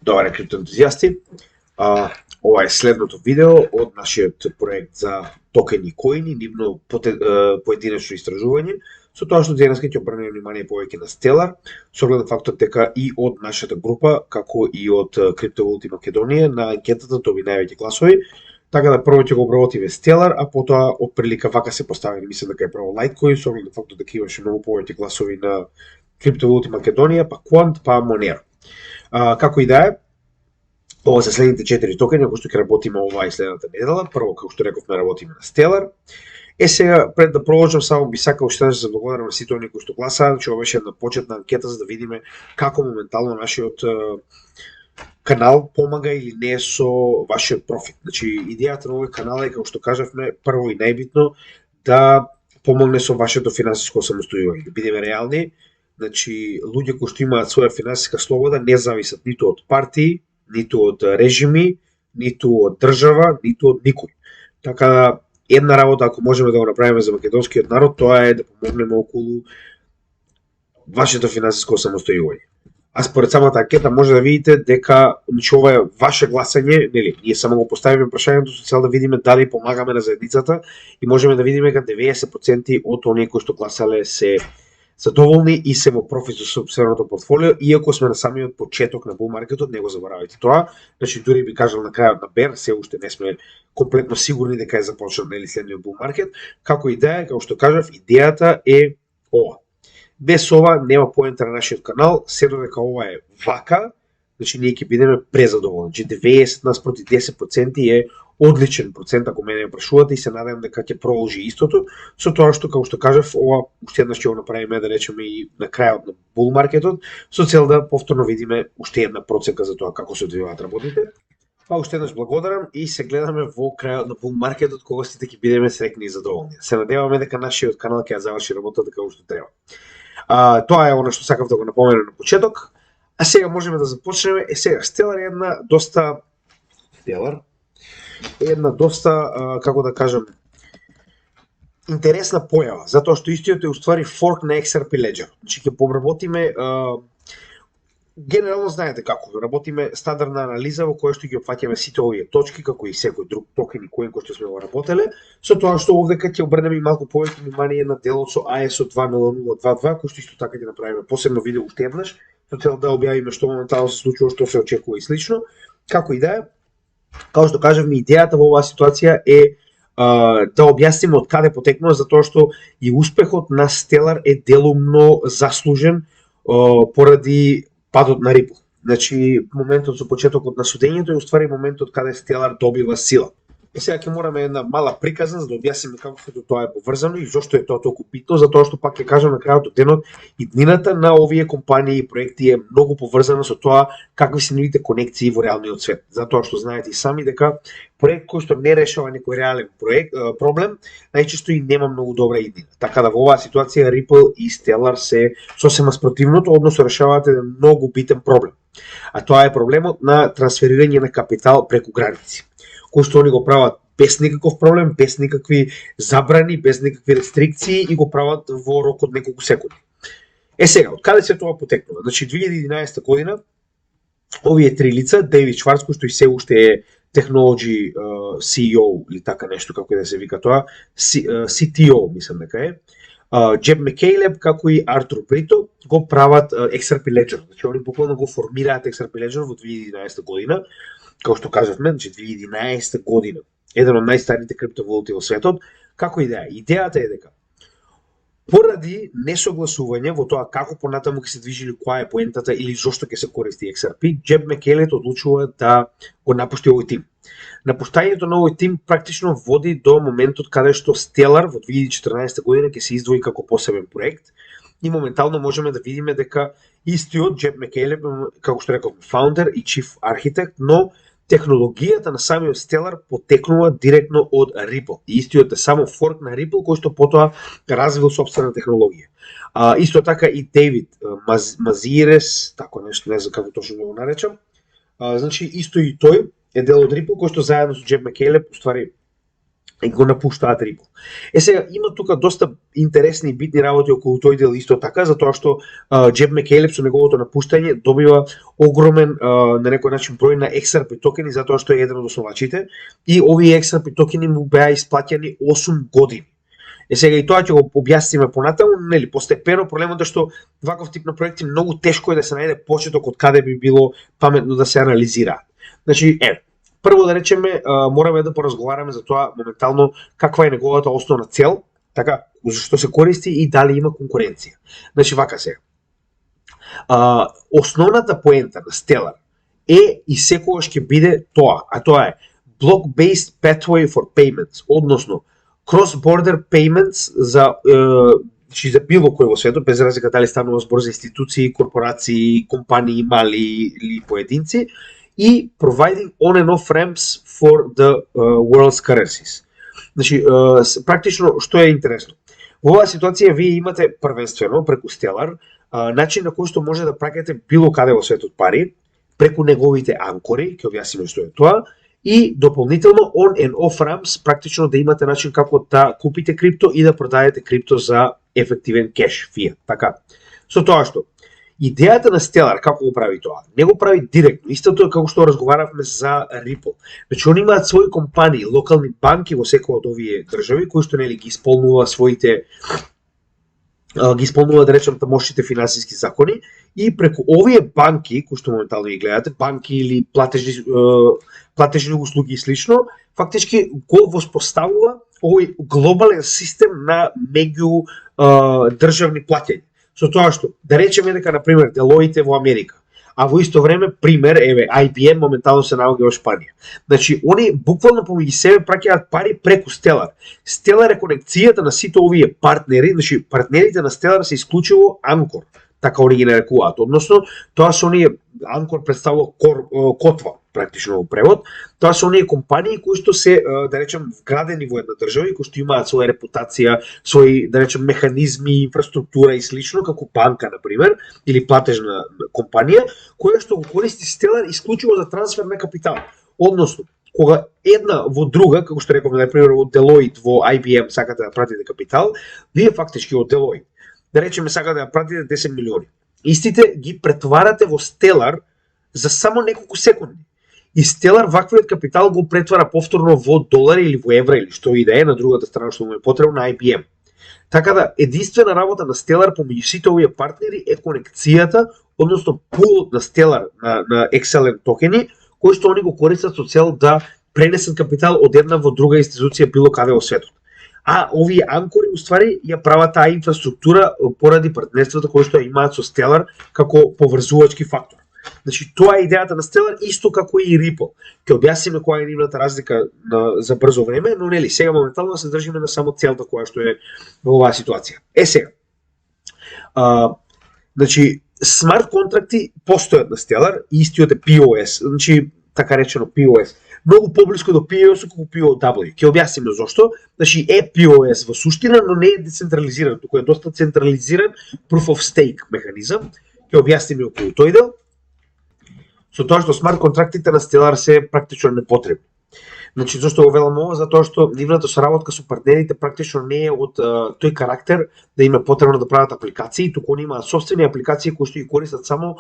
Добре, криптоентузијасти. Ова е следното видео од нашиот проект за токени коини, нивно поединечно истражување, со тоа што денеска ќе обрнеме внимание повеќе на Stellar, со оглед на фактот дека и од нашата група, како и од Криптовалути Македонија, на анкетата доби највеќе гласови, така да прво ќе го обработиме Stellar, а потоа од прилика вака се поставени, мислам дека е прво Litecoin, со оглед на фактот дека имаше многу повеќе гласови на Криптовалути Македонија, па Quant, па Monero. Како и да е, ова се следните 4 токени кои што ќе работиме оваа и следната недела. Прво, како што рековме, работиме на Stellar. Сега, пред да продолжам, само би сакал уште да се благодарам на сите оние кои што гласаа, значи ова беше една почетна анкета за да видиме како моментално нашиот канал помага или не со вашиот профит. Значи, идејата на овој канал е, како што кажавме, прво и најбитно да помогне со вашето финансиско самостојување. Да бидеме реални, значи, луѓе кои што имаат своја финансиска слобода не зависат ниту од партии, ниту од режими, ниту од држава, ниту од никој. Така да, една работа ако можеме да го направиме за македонскиот народ, тоа е да помогнеме околу вашето финансиско самостојување. А според самата анкета може да видите дека ова е ваше гласање, нели, ние само го поставиме прашањето со цел да видиме дали помагаме на заедницата и можеме да видиме дека 90% од оние кои што гласале се задоволни и се во профит со собственото портфолио, иако сме на самиот почеток на бул маркетот, не го заборавајте тоа. Значи дури би кажал на крајот на бер, се уште не сме комплетно сигурни дека е започнал нели следниот бул маркет. Како и да е, како што кажав, идејата е ова. Без ова нема поента на нашиот канал, се додека ова е вака, значи ние ќе бидеме презадоволни. Значи 90 наспроти 10% е одличен процент ако мене прашувате и се надевам дека ќе продолжи истото, со тоа што, како што кажав, ова уште еднаш ќе го направиме, да речеме, и на крајот на бул маркетот, со цел да повторно видиме уште една процека за тоа како се одвиваат работите. Па уште еднаш благодарам и се гледаме во крајот на бул маркетот кога сите ќе бидеме среќни и задоволни. Се надеваме дека нашиот канал ќе ја заврши работата како што треба. Тоа е она што сакав да го напоменам на почеток. А сега можеме да започнеме. Сега Stellar е една доста, како да кажам, интересна појава, затоа што истиот е уствари форк на XRP Ledger. Значи ќе пообработиме генерално знаете како, работиме стандардна анализа во која што ги опфаќаме сите овие точки, како и секој друг токен и кој што сме го работеле, со тоа што овдека ќе обрнеме малку повеќе внимание на делот со ISO 20022, кој што исто така ќе направиме посебно видео уште еднаш, со цел да објавиме што моментално се случува, што се очекува и слично. Како и да е, како што кажавме, идејата во оваа ситуација е да објасниме од каде потекнува, затоа што и успехот на Stellar е делумно заслужен поради падот на Ripple. Значи, моментот со почетокот на судењето е уствари моментот каде Stellar добива сила. И сега ќе мораме една мала приказна за да објасниме како сето тоа е поврзано и зошто е тоа толку битно, затоа што пак ќе кажам на крајот од денот и днината на овие компании и проекти е многу поврзана со тоа какви се нивните конекции во реалниот свет. Затоа што знаете и сами дека проект кој што не решава некој реален проблем, најчесто и нема многу добра иднина. Така да во оваа ситуација Ripple и Stellar се сосема спротивното, односно решаваат еден многу битен проблем. А тоа е проблемот на трансферирање на капитал преку граници, кој што они го прават без никаков проблем, без никакви забрани, без никакви рестрикции и го прават во рок од неколку секунди. Сега, од каде се тоа потекнува? Значи 2011 година овие три лица, Дейвид Шварц, кој што и се уште е Technology CEO или така нешто како и да се вика тоа, CTO мислам дека е, Джеб Мекейлеб како и Артур Брито го прават XRP Ledger. Значи они буквално го формираат XRP Ledger во 2011 година. Како што кажавме, значи 2011 година, еден од најстарите криптовалути во светот. Како и да е, идејата е дека поради несогласување во тоа како понатаму ќе се движи или која е поентата или зошто ќе се користи XRP, Джеб Мекелет одлучува да го напушти овој тим. Напуштањето на овој тим практично води до моментот каде што Stellar во 2014 година ќе се издвои како посебен проект и моментално можеме да видиме дека истиот Джеб Мекелет, како што реков, фаундер и чиф архитект, но технологијата на самиот Stellar потекнува директно од Ripple. И истиот е само форк на Ripple кој што потоа развил собствена технологија. Исто така и Дейвид Мазирес, тако нешто, не знам како точно го наречам. Значи исто и тој е дел од Ripple кој што заедно со Джеб Мекелеп уствари и го напуштаат Ripple. Сега има тука доста интересни и битни работи околу тој дел исто така, затоа што Джеб Мекейлеп со неговото напуштање добива огромен на некој начин број на XRP токени затоа што е еден од основачите и овие XRP токени му беа исплаќани 8 години. Сега и тоа ќе го објасниме понатаму, нели постепено. Проблемот е што ваков тип на проекти многу тешко е да се најде почеток од каде би било паметно да се анализираат. Значи, прво да речеме, мораме да поразговараме за тоа моментално каква е неговата основна цел, така, зашто се користи и дали има конкуренција. Значи, вака сега. Основната поента на Stellar е и секогаш ќе биде тоа, а тоа е Block-based Pathway for Payments, односно cross-border payments за било кој во светот, без разлика дали станува збор за институции, корпорации, компании, мали или поединци, и providing on and off ramps for the world's currencies. Значи, практично, што е интересно? Во оваа ситуација вие имате првенствено преку Stellar начин на кој што може да праќате било каде во светот пари, преку неговите анкори, ќе објасниме што е тоа, и дополнително on and off ramps, практично да имате начин како да купите крипто и да продадете крипто за ефективен кеш, фиат. Така. Со тоа што идејата на Stellar како го прави тоа? Не го прави директно, истото како што разговаравме за Ripple. Значи они имаат своји компании, локални банки во секоја од овие држави кои што нели ги исполнува да речем тамошните финансиски закони и преку овие банки кои што моментално ги гледате, банки или платежни услуги и слично, фактички го воспоставува овој глобален систем на меѓу државни платења. Со тоа што, да речеме дека, например, Deloitte во Америка, а во исто време, пример, IBM моментално се наоѓа во Шпанија. Значи, они буквално помеѓу себе праќаат пари преку Stellar. Stellar е конекцијата на сите овие партнери, значи, партнерите на Stellar се исклучиво анкор, така они ги нарекуваат. Односно, тоа се оние, анкор представува котва, практично во превод, тоа се оние компании кои што се, да речем, вградени во една држава и кои што имаат своја репутација, своји, да речем, механизми, инфраструктура и слично, како банка, например, или платежна компанија, која што го користи Stellar исклучиво за трансфер на капитал. Односно, кога една во друга, како што рековме, например, од Deloitte во IBM сакате да пратите капитал, вие фактички од Deloitte, да речеме, сакате да пратите 10 милиони. Истите ги претварате во Stellar за само неколку секунди. И Stellar ваквиот капитал го претвара повторно во долари или во евра или што и да е на другата страна што му е потребно на IBM. Така да, единствена работа на Stellar помеѓу сите овие партнери е конекцијата, односно пулот на Stellar на XLM токени, кои што они го користат со цел да пренесат капитал од една во друга институција било каде во светот. А овие анкори уствари ја прават таа инфраструктура поради партнерството кои што имаат со Stellar како поврзувачки фактор. Значи, тоа е идејата на Stellar, исто како и Ripple. Ќе објасниме која е нивната разлика за брзо време, но нели сега моментално се држиме на само целта која што е во оваа ситуација. Сега. Значи, смарт контракти постојат на Stellar, истиот е POS, значи така речено POS. Многу поблиско до POS како POW. Ќе објасниме зошто. Значи е POS во суштина, но не е децентрализиран, туку е доста централизиран proof of stake механизам. Ќе објасниме околу тој дел. Со тоа што смарт контрактите на Stellar се практично непотребни. Значи, зашто го велам ова? Затоа што нивната соработка со партнерите практично не е од тој карактер да им е потребно да прават апликации, туку они имаат собствени апликации кои што ги користат само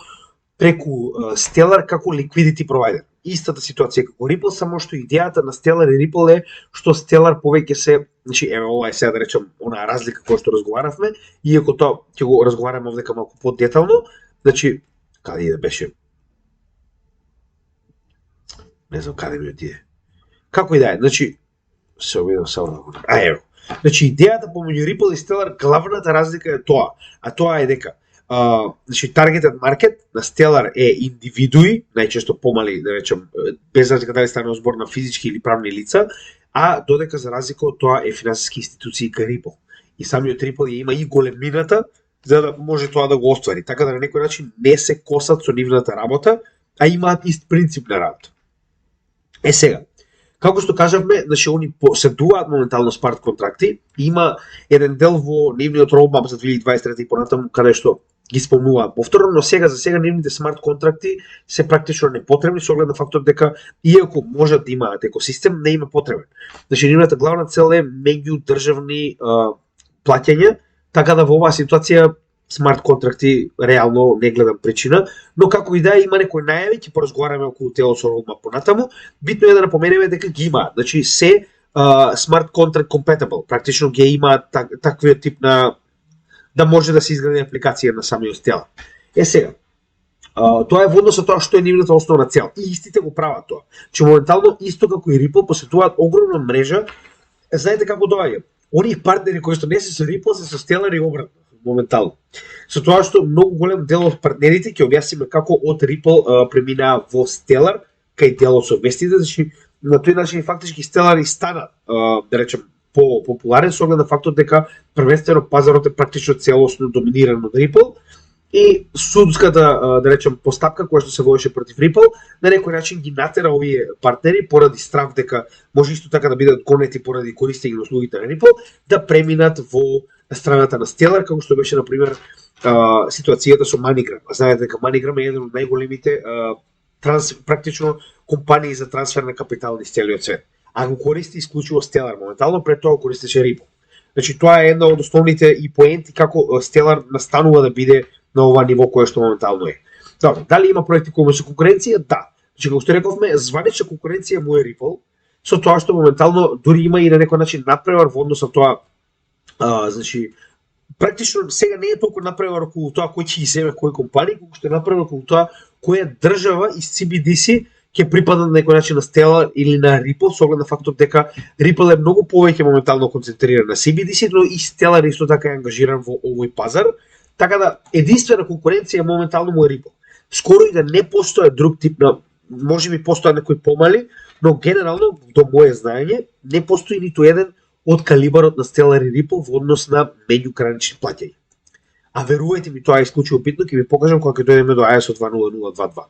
преку Stellar како liquidity provider. Истата ситуација како Ripple, само што идејата на Stellar и Ripple е што Stellar повеќе се, значи еве ова е сега да речем онаа разлика која што разговаравме, иако тоа ќе го разговараме овдека малку подетално, значи каде иде беше? Не знам каде ми отиде. Како и да е, значи се обидам само да го. Ево. Значи идејата помеѓу Ripple и Stellar, главната разлика е тоа, а тоа е дека значи таргетед маркет на Stellar е индивидуи, најчесто помали, да речем, без разлика дали станува збор на физички или правни лица, а додека за разлика од тоа е финансиски институции кај Ripple. И самиот Ripple ја има и големината за да може тоа да го оствари, така да на некој начин не се косат со нивната работа, а имаат ист принцип на работа. Сега, како што кажавме, значи они поседуваат моментално смарт контракти, има еден дел во нивниот roadmap за 2023 и понатаму каде што ги исполнуваат повторно, но за сега нивните смарт контракти се практично непотребни со оглед на фактот дека иако можат да имаат екосистем, не има потребен. Значи нивната главна цел е меѓудржавни плаќања, така да во оваа ситуација смарт контракти реално не гледам причина, но како и да има некои најави, ќе поразговараме околу тело со roadmap понатаму. Битно е да напоменеме дека ги имаат. Значи се smart contract compatible, практично ги имаат таквиот тип на да може да се изгради апликација на самиот Stellar. Сега, тоа е во однос на тоа што е нивната основна цел. И истите го прават тоа. Че моментално исто како и Ripple посетуваат огромна мрежа. Знаете како доаѓа? Оние партнери кои што не се со Ripple се со Stellar и обратно моментално. Со тоа што многу голем дел од партнерите ќе објасниме како од Ripple преминаа во Stellar кај делот со вестите, значи на тој начин фактички Stellar и стана, да речем, популарен со оглед на фактот дека првенствено пазарот е практично целосно доминиран од Ripple и судската, да речем, постапка која што се водеше против Ripple на некој начин ги натера овие партнери поради страв дека може исто така да бидат гонети поради користење на услугите на Ripple да преминат во страната на Stellar, како што беше на пример ситуацијата со MoneyGram. Знаете дека MoneyGram е еден од најголемите практично компании за трансфер на капитал низ целиот свет. А го користи исклучиво Stellar моментално, пред тоа користеше Ripple. Значи тоа е една од основните и поенти како Stellar настанува да биде на ова ниво кое што моментално е. Добро, дали има проекти кои се конкуренција? Да. Значи како што рековме, званична конкуренција му е Ripple, со тоа што моментално дури има и на некој начин надпревар во однос на тоа, значи практично сега не е толку надпревар околу тоа кој ќе ги земе кој компанија, колку што е надпревар околу тоа која држава из CBDC ќе припадат на некој начин на Stellar или на Ripple, со оглед на фактот дека Ripple е многу повеќе моментално концентриран на CBDC, но и Stellar исто така е ангажиран во овој пазар, така да единствена конкуренција моментално му е Ripple. Скоро и да не постои друг тип на, можеби постојат некои помали, но генерално до мое знаење не постои ниту еден од калибарот на Stellar и Ripple во однос на меѓугранични плаќања. А верувајте ми, тоа е исклучиво битно, ќе ви покажам кога ќе дојдеме до ISO 20022.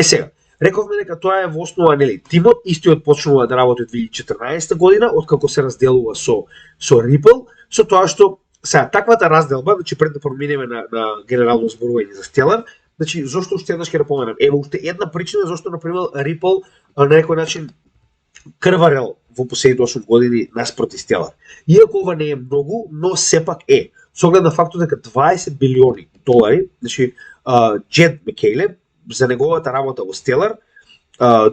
Сега, рековме дека тоа е во основа, нели, тимот истиот почнува да работи од 2014 година, откако се разделува со Ripple, со тоа што сега таквата разделба, значи пред да проминеме на генерално зборување за Stellar, значи зошто уште еднаш ќе напоменам, ево уште една причина зошто на пример Ripple на некој начин крварел во последните 8 години наспроти Stellar. Иако ова не е многу, но сепак е. Со оглед на фактот дека 20 билиони долари, значи Джет Макейле за неговата работа во Stellar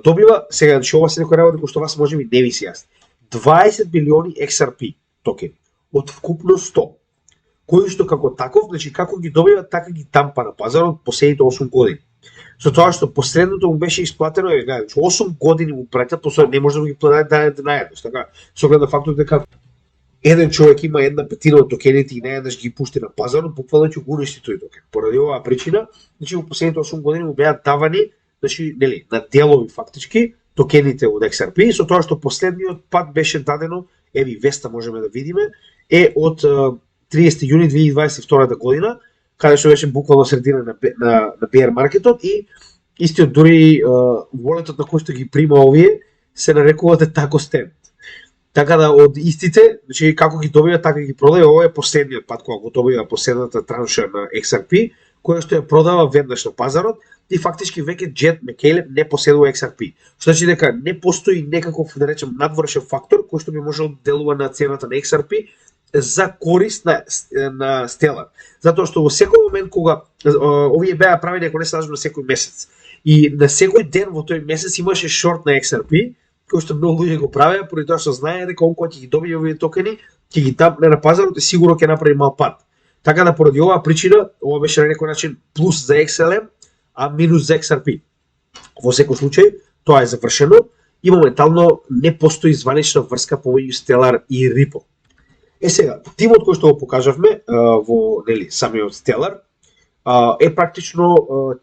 добива, сега значи ова се некој работа кој што вас можеби не ви се јасни. 20 билиони XRP токени од вкупно 100, кои што како таков, значи како ги добива, така ги тампа на пазарот последните 8 години. Со тоа што последното му беше исплатено, значи 8 години му праќат, после не може да ги платат наедно, така, со оглед на фактот дека еден човек има една петина од токените и наеднаш ги пушти на пазарот, буквално ќе го уништи тој токен. Поради оваа причина, значи во последните 8 години му беа давани, значи нели, на делови фактички токените од XRP, со тоа што последниот пат беше дадено, еви веста можеме да видиме, е од 30 јуни 2022 година, каде што беше буквално средина на bear маркетот и истиот дури волетот на кој што ги прима овие се нарекуваат тако стенд. Така да од истите, значи како ги добива, така ги продаја, ова е последниот пат кога го добива последната транша на XRP, која што ја продава веднаш на пазарот и фактички веќе Джет Макейле не поседува XRP. Што значи дека не постои некаков, да речем, надворешен фактор кој што би можел да делува на цената на XRP за корист на Stellar. Затоа што во секој момент кога овие беа правени, ако не се лажам, на секој месец, и на секој ден во тој месец имаше шорт на XRP, кој што многу луѓе го правеа, поради тоа што знае дека он кога ќе ги добие овие токени, ќе ги тампне на пазарот и сигурно ќе направи мал пат. Така да поради оваа причина, ова беше на некој начин плюс за XLM, а минус за XRP. Во секој случај, тоа е завршено и моментално не постои званична врска помеѓу Stellar и Ripple. Сега, тимот кој што го покажавме во нели самиот Stellar е практично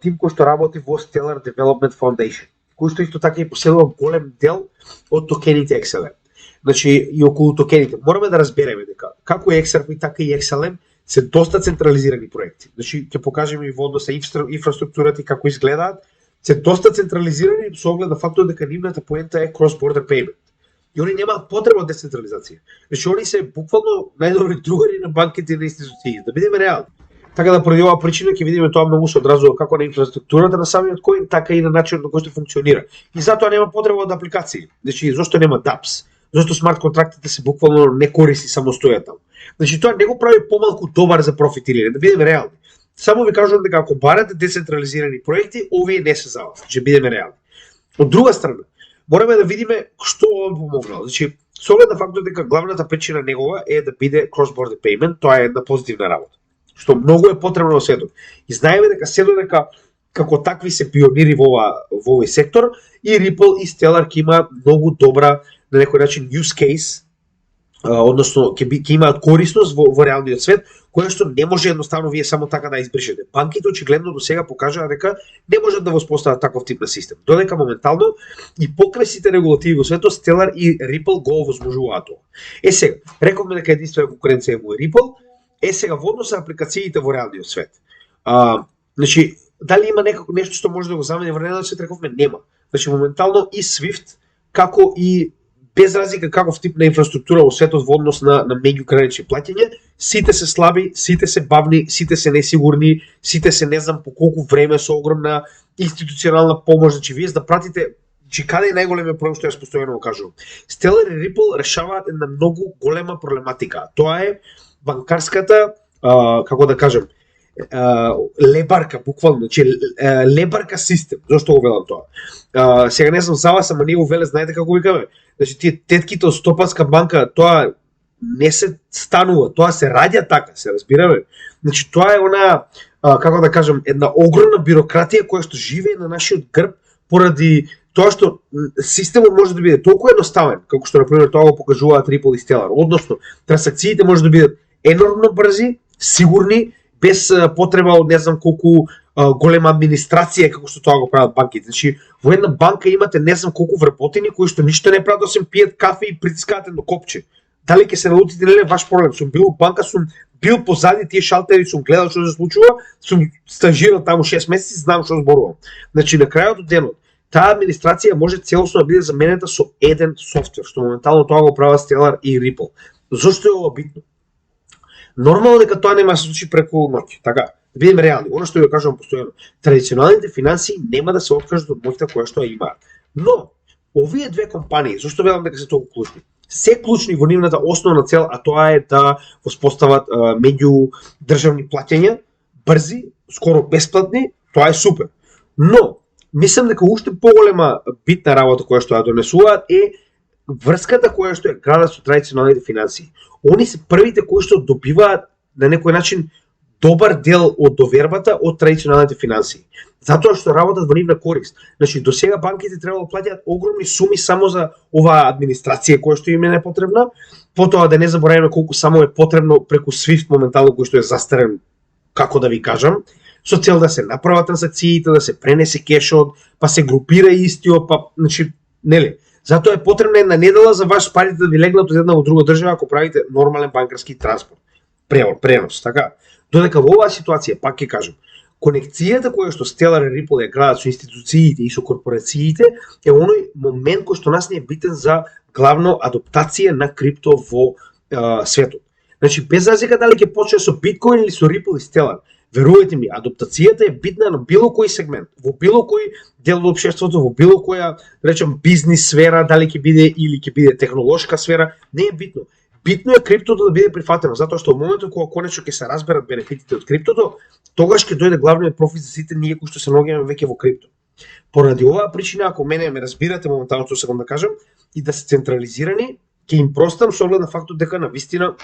тим кој што работи во Stellar Development Foundation, кој што исто така и поседува голем дел од токените XLM. Значи и околу токените мораме да разбереме дека како и XRP така и XLM се доста централизирани проекти. Значи ќе покажеме и во однос на инфраструктурата и како изгледаат, се доста централизирани со оглед на фактот дека нивната поента е cross border payment. И они немаат потреба од децентрализација. Значи они се буквално најдобри другари на банките и на институциите, да бидеме реални. Така да поради оваа причина ќе видиме тоа многу се одразува како на инфраструктурата на самиот коин, така и на начинот на кој што функционира. И затоа нема потреба од апликации. Значи зошто нема dApps? Зошто смарт контрактите се буквално некорисни самостојателно. Значи тоа не го прави помалку добар за профитирање, да бидеме реални. Само ви кажувам дека ако барате децентрализирани проекти, овие не се за вас, ќе бидеме реални. Од друга страна, мораме да видиме што ова помогнало. Значи, со оглед на фактот дека главната причина негова е да биде cross-border payment, тоа е една позитивна работа, што многу е потребно во светот. И знаеме дека се додека како такви се пионири во овој сектор, и Ripple и Stellar ќе имаат многу добра на некој начин use case, односно ќе имаат корисност во реалниот свет, која што не може едноставно вие само така да избришете. Банките очигледно до сега покажаа дека не можат да воспостават таков тип на систем. Додека моментално и покрај сите регулативи во светот, Stellar и Ripple го овозможуваат тоа. Сега, рековме дека единствена конкуренција е во Ripple. Сега во однос на апликациите во реалниот свет. Значи, дали има нешто што може да го замени во реалниот свет, рековме нема. Значи, моментално и Swift, како и без разлика каков тип на инфраструктура во светот во однос на меѓугранични плаќања, сите се слаби, сите се бавни, сите се несигурни, сите се не знам по колку време со огромна институционална помош, значи вие да пратите, че каде е најголемиот проблем што јас постојано го кажувам. Stellar и Ripple решаваат една многу голема проблематика. Тоа е банкарската, како да кажем, лебарка, буквално, значи лебарка систем. Зошто го велам тоа? Сега не знам за вас, ама ние го веле, знаете како викаме? Значи тие тетките од Стопанска банка, тоа не се станува, тоа се раѓа така, се разбираме. Значи тоа е она, како да кажем, една огромна бирократија која што живее на нашиот грб поради тоа што системот може да биде толку едноставен, како што например тоа го покажуваат Ripple и Stellar. Односно, трансакциите може да бидат енормно брзи, сигурни, без потреба од не знам колку голема администрација како што тоа го прават банките. Значи, во една банка имате не знам колку вработени кои што ништо не прават освен пијат кафе и притискаат едно копче. Дали ќе се налутите или не, ваш проблем. Сум бил во банка, сум бил позади тие шалтери, сум гледал што се случува, сум стажирал таму 6 месеци, знам што зборувам. Значи, на крајот од денот, таа администрација може целосно да биде заменета со еден софтвер, што моментално тоа го прават Stellar и Ripple. Зошто е ова битно? Нормално дека тоа нема да се случи преку ноќ, така? Да бидеме реални. Оно што ја кажувам постојано, традиционалните финансии нема да се откажат од моќта која што ја имаат. Но овие две компании, зашто велам дека се толку клучни? Се клучни во нивната основна цел, а тоа е да воспостават меѓу државни плаќања, брзи, скоро бесплатни, тоа е супер. Но мислам дека уште поголема битна работа која што ја донесуваат е врската која што ја градат со традиционалните финансии. Они се првите кои што добиваат на некој начин добар дел од довербата од традиционалните финансии. Затоа што работат во нивна корист. Значи, до сега банките требало да плаќаат огромни суми само за оваа администрација која што им е непотребна, потоа да не забораваме колку само е потребно преку Swift моментално кој што е застарен, како да ви кажам, со цел да се направат трансакциите, да се пренесе кешот, па се групира истиот, па значи, нели? Затоа е потребна една недела за ваш парите да ви легнат од една во друга држава ако правите нормален банкарски транспорт, пренос, така. Додека во оваа ситуација, пак ќе кажам, конекцијата која што Stellar и Ripple ја градат со институциите и со корпорациите е оној момент кој што нас не е битен за главно адаптација на крипто во светот. Значи, без разлика дали ќе почне со Bitcoin или со Ripple и Stellar, верувајте ми, адаптацијата е битна на било кој сегмент, во било кој дел од општеството, во било која, речем, бизнис сфера, дали ќе биде или ќе биде технолошка сфера, не е битно. Битно е криптото да биде прифатено, затоа што во моментот кога конечно ќе се разберат бенефитите од криптото, тогаш ќе дојде главниот профит за сите ние кои што се наоѓаме веќе во крипто. Поради оваа причина, ако мене ме разбирате моментално што сакам да кажам, и да се централизирани, ќе им простам со оглед на фактот дека навистина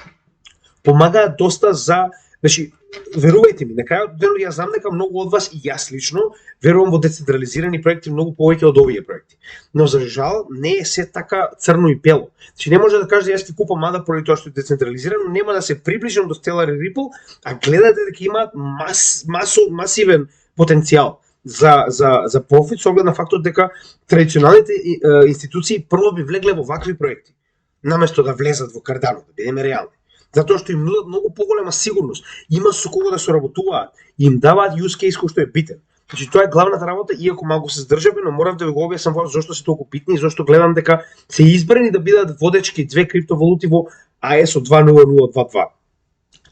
помагаат доста за, значи, верувајте ми, на крајот денот ја знам дека многу од вас и јас лично верувам во децентрализирани проекти многу повеќе од овие проекти. Но за жал не е се така црно и бело. Значи не може да кажете јас ќе купам ада поради тоа што е децентрализирано, нема да се приближам до Stellar и Ripple, а гледате дека имаат масивен потенцијал за профит со оглед на фактот дека традиционалните институции прво би влегле во вакви проекти, наместо да влезат во Cardano, да бидеме реални. Затоа што им нудат многу поголема сигурност, има со кого да соработуваат, им даваат use case кој што е битен. Значи тоа е главната работа, иако малку се здржаме, но морав да ви го објаснам зошто се толку битни и зошто гледам дека се избрани да бидат водечки две криптовалути во ISO 20022.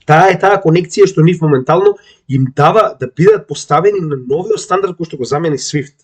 Таа е таа конекција што нив моментално им дава да бидат поставени на новиот стандард кој што го замени Swift.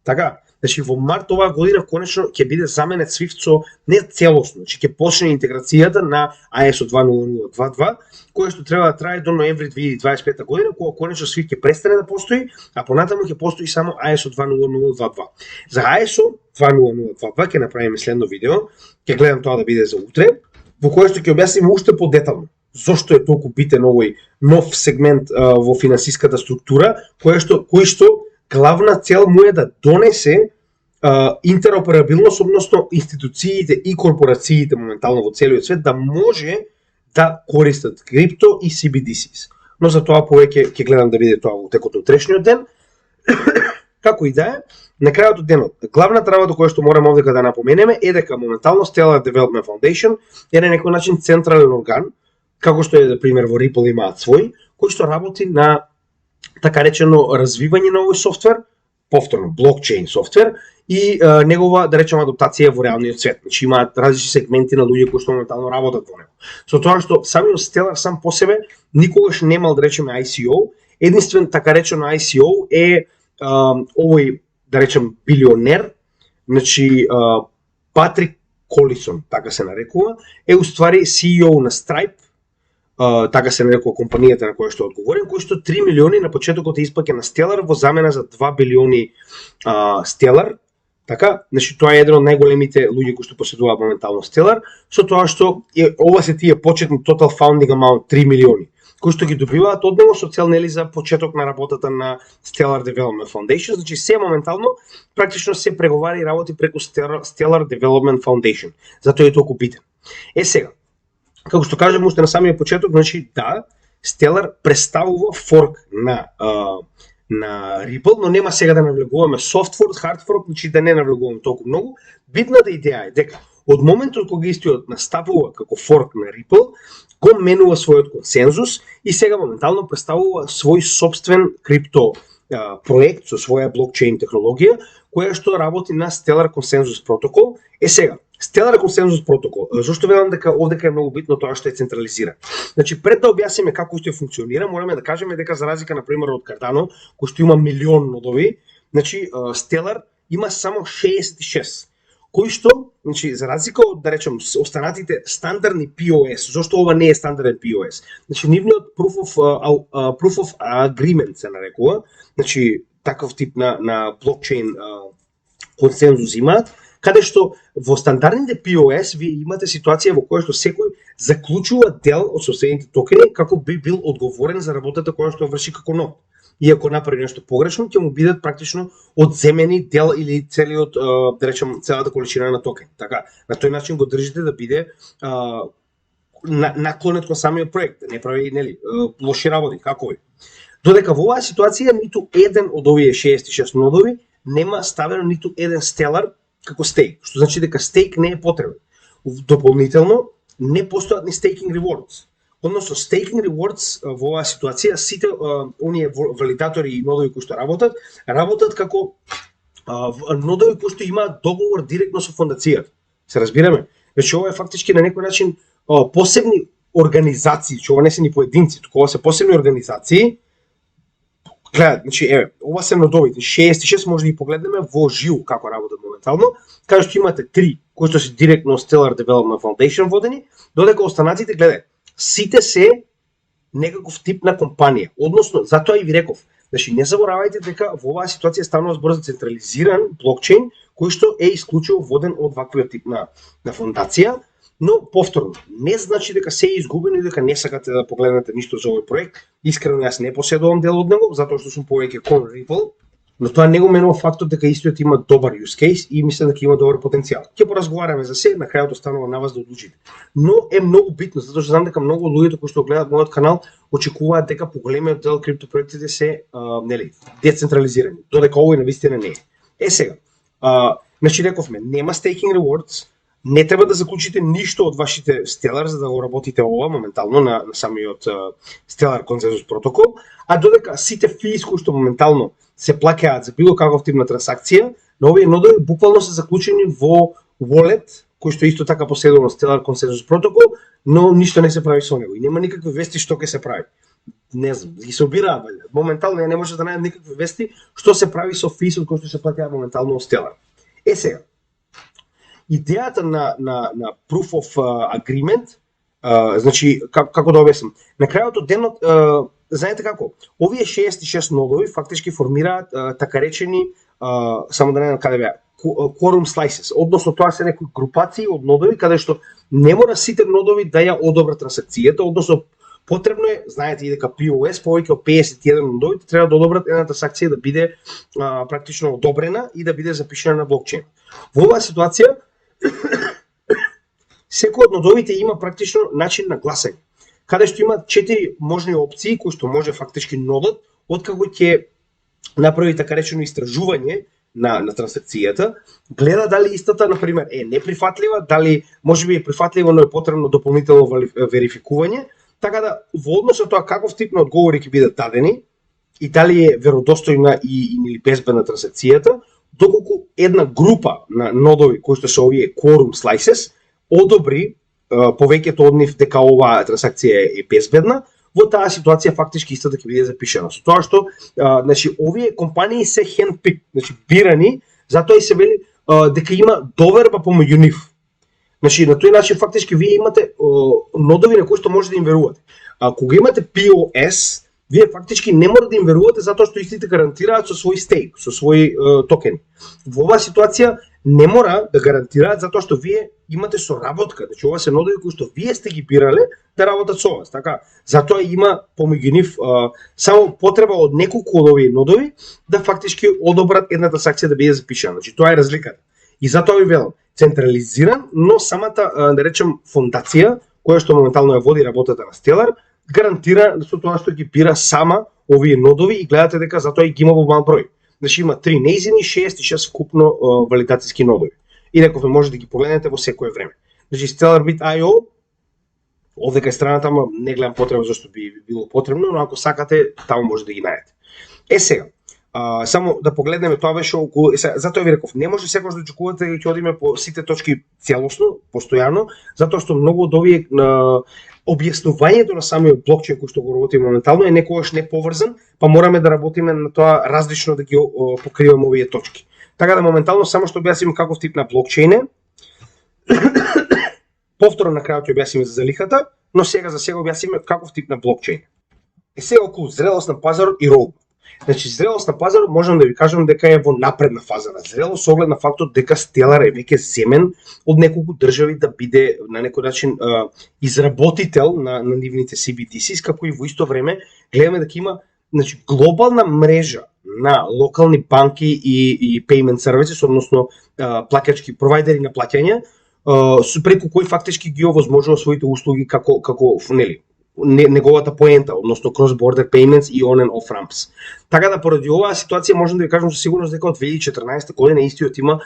Така, значи во март оваа година конечно ќе биде заменет Swift со не целосно, значи ќе почне интеграцијата на ISO 20022, која што треба да трае до ноември 2025 година, кога конечно Swift ќе престане да постои, а понатаму ќе постои само ISO 20022. За ISO 20022 ќе направиме следно видео, ќе гледам тоа да биде за утре, во кое што ќе објасниме уште подетално зошто е толку битен овој нов сегмент во финансиската структура, кој што главна цел му е да донесе интероперабилност, односно институциите и корпорациите моментално во целиот свет да може да користат крипто и CBDCs. Но за тоа повеќе ќе гледам да биде тоа во текот на утрешниот ден. Како и да е, на крајот од денот, главната работа која што мораме овдека да напоменеме е дека моментално Stellar Development Foundation е на некој начин централен орган, како што е, за пример, во Ripple имаат свој, кој што работи на така речено развивање на овој софтвер, повторно блокчейн софтвер и негова, да речеме, адаптација во реалниот свет. Значи имаат различни сегменти на луѓе кои што моментално работат во него. Со тоа што самиот Stellar сам по себе никогаш немал, да речеме, ICO, единствен така речено ICO е овој, да речем, билионер, значи Патрик Колисон, така се нарекува, е уствари CEO на Stripe, така се нарекува компанијата на која што е одговорен, кој што 3 милиони на почетокот испаќа на Stellar во замена за 2 билиони Stellar. Така, значи тоа е еден од најголемите луѓе кои што поседуваат моментално Stellar, со тоа што ова се тие почетни total founding amount 3 милиони, кои што ги добиваат од него со цел нели за почеток на работата на Stellar Development Foundation, значи се моментално практично се преговари и работи преку Stellar Development Foundation. Затоа е толку битен. Сега, како што кажам уште на самиот почеток, значи да, Stellar представува форк на Ripple, но нема сега да навлегуваме soft fork, hard fork, значи да не навлегуваме толку многу. Битната идеја е дека од моментот кога истиот настапува како форк на Ripple, го менува својот консензус и сега моментално представува свој собствен крипто проект со своја блокчейн технологија, која што работи на Stellar Consensus протокол. Сега, Stellar Consensus протокол, зашто велам дека овдека е многу битно тоа што е централизирано. Значи, пред да објасниме како што функционира, мораме да кажеме дека за разлика на пример од Cardano, кој што има милион нодови, значи Stellar има само 66, кои што, значи за разлика од, да речем, останатите стандардни POS, зашто ова не е стандарден POS. Значи нивниот proof of agreement се нарекува, значи таков тип на блокчейн консензус имаат, каде што во стандардните POS вие имате ситуација во која што секој заклучува дел од соседните токени како би бил одговорен за работата која што врши како нод. И ако направи нешто погрешно, ќе му бидат практично одземени дел или целиот, да речем, целата количина на токен. Така, на тој начин го држите да биде наклонет кон самиот проект, да не прави, нели, лоши работи, како ви. Додека во оваа ситуација ниту еден од овие 66 нодови нема ставено ниту еден Stellar како стейк, што значи дека стейк не е потребен. Дополнително, не постојат ни staking rewards. Односно, staking rewards во оваа ситуација, сите оние валидатори и нодови кои што работат како нодови кои што имаат договор директно со фондацијата. Се разбираме? Значи, ова е фактички на некој начин посебни организации, че ова не се ни поединци, туку ова се посебни организации. Гледат, значи, ова се нодовите, 66 може да ги погледнеме во живо како работат моментално, каде што имате 3 кои што се директно Stellar Development Foundation водени, додека останатите, гледај, сите се некаков тип на компанија. Односно, затоа и ви реков, значи не заборавајте дека во оваа ситуација станува збор за централизиран блокчейн кој што е исклучиво воден од ваквиот тип на фондација, но повторно, не значи дека се е изгубено и дека не сакате да погледнете ништо за овој проект. Искрено јас не поседувам дел од него, затоа што сум повеќе кон Ripple, но тоа не го менува фактот дека истиот има добар use case и мислам дека има добар потенцијал. Ќе поразговараме за се, на крајот останува на вас да одлучите. Но е многу битно, затоа што знам дека многу луѓето кои што гледаат мојот канал очекуваат дека поголемиот дел криптопроектите се нели децентрализирани, додека овој навистина не е. Сега, значи рековме, нема staking rewards, не треба да заклучите ништо од вашите Stellar за да го работите ова моментално на самиот Stellar Consensus протокол, а додека сите физ кои што моментално се плаќаат за било каков тип на трансакција, на овие нодови буквално се заклучени во wallet, кој што исто така поседува Stellar Consensus протокол, но ништо не се прави со него и нема никакви вести што ќе се прави. Не знам, ги собираат валјда. Моментално ја не може да најдам никакви вести што се прави со фисот кој што се платува моментално од Stellar. Сега, идејата на Proof of Agreement, значи, како да објаснам, на крајот од денот, знаете како, овие 66 нодови фактички формираат така речени, само да не знам каде беа, quorum slices, односно тоа се некои групации од нодови каде што не мора сите нодови да ја одобрат трансакцијата, односно потребно е, знаете и дека POS повеќе од 51 нодови треба да одобрат една трансакција да биде практично одобрена и да биде запишана на блокчейн. Во оваа ситуација секој од нодовите има практично начин на гласање, каде што има 4 можни опции кои што може фактички нодот откако ќе направи така речено истражување на трансакцијата, гледа дали истата, например, е неприфатлива, дали можеби е прифатлива, но е потребно дополнително верификување, така да во однос на тоа каков тип на одговори ќе бидат дадени и дали е веродостојна или безбедна трансакцијата, доколку една група на нодови кои што се овие quorum slices одобри повеќето од нив дека оваа трансакција е безбедна, во таа ситуација фактички истата ќе биде запишана. Со тоа што значи овие компании се handpicked, значи бирани, затоа и се вели дека има доверба помеѓу нив. Значи на тој начин фактички вие имате нодови на кои што може да им верувате. Кога имате POS, вие фактички не мора да им верувате затоа што истите гарантираат со свој стейк, со свој токени. Во оваа ситуација не мора да гарантираат затоа што вие имате соработка, значи ова се нодови кои што вие сте ги бирале да работат со вас, така. Затоа има помеѓу нив само потреба од неколку од овие нодови да фактички одобрат една трансакција да биде запишана. Значи тоа е разликата. И затоа ви велам, централизиран, но самата да речем фондација која што моментално ја води работата на Stellar гарантира со тоа што ги бира сама овие нодови и гледате дека затоа и ги има во мал број. Значи има 3 нејзини, 6 и 6 вкупно валидацијски нодови. И некој може да ги погледнете во секое време. Значи StellarBit.io, овде кај страната, ама не гледам потреба зашто би било потребно, но ако сакате, таму може да ги најдете. Сега, само да погледнеме, тоа беше околу, затоа ви реков, не може секогаш да очекувате дека ќе одиме по сите точки целосно, постојано, затоа што многу од овие објаснувањето на самиот блокчейн кој што го работиме моментално е некогаш не поврзан, па мораме да работиме на тоа различно да ги покриваме овие точки. Така да моментално само што објасниме каков тип на блокчейн е, повторно на крајот ќе објасниме за залихата, но сега за сега објасниме каков тип на блокчейн. Сега околу зрелост на пазарот и roadmap. Значи зрелост на пазарот можам да ви кажам дека е во напредна фаза на зрелост со оглед на фактот дека Stellar е веќе земен од неколку држави да биде на некој начин изработител на нивните CBDCs, како и во исто време гледаме дека има значи глобална мрежа на локални банки и payment services, односно плаќачки провайдери на плаќања, преку кои фактички ги овозможува своите услуги како нели неговата поента, односно cross-border payments и on and off ramps. Така да поради оваа ситуација можам да ви кажам со сигурност дека од 2014 година истиот има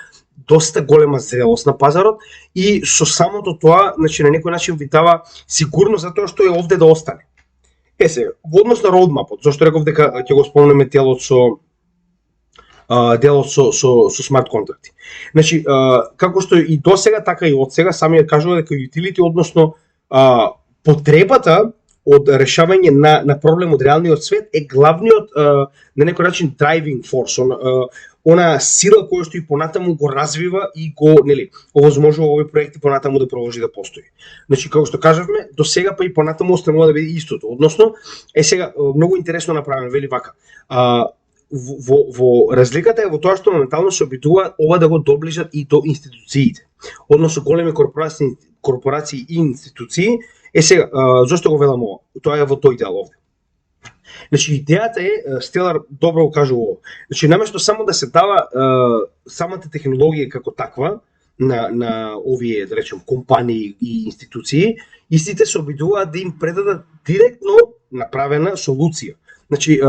доста голема зрелост на пазарот и со самото тоа, значи на некој начин ви дава сигурност затоа што е овде да остане. Сега, во однос на roadmap-от, зашто реков дека ќе го спомнеме делот со смарт контракти. Значи, како што и досега, така и од сега, самиот кажува дека utility, односно потребата од решавање на проблем од реалниот свет е главниот на некој начин driving force, она сила која што и понатаму го развива и го овозможува овој проекти понатаму да продолжи да постои. Значи како што кажавме, до сега па и понатаму останува да биде истото. Односно, сега многу интересно направено, вели вака. Во разликата е во тоа што моментално се обидува ова да го доближат и до институциите. Односно големи корпорации и институции. Сега, зошто го велам ова? Тоа е во тој дел овде. Значи, идејата е, Stellar добро го кажува ова. Значи, наместо само да се дава самата технологија како таква на овие, да речем, компании и институции, истите се обидуваат да им предадат директно направена солуција. Значи,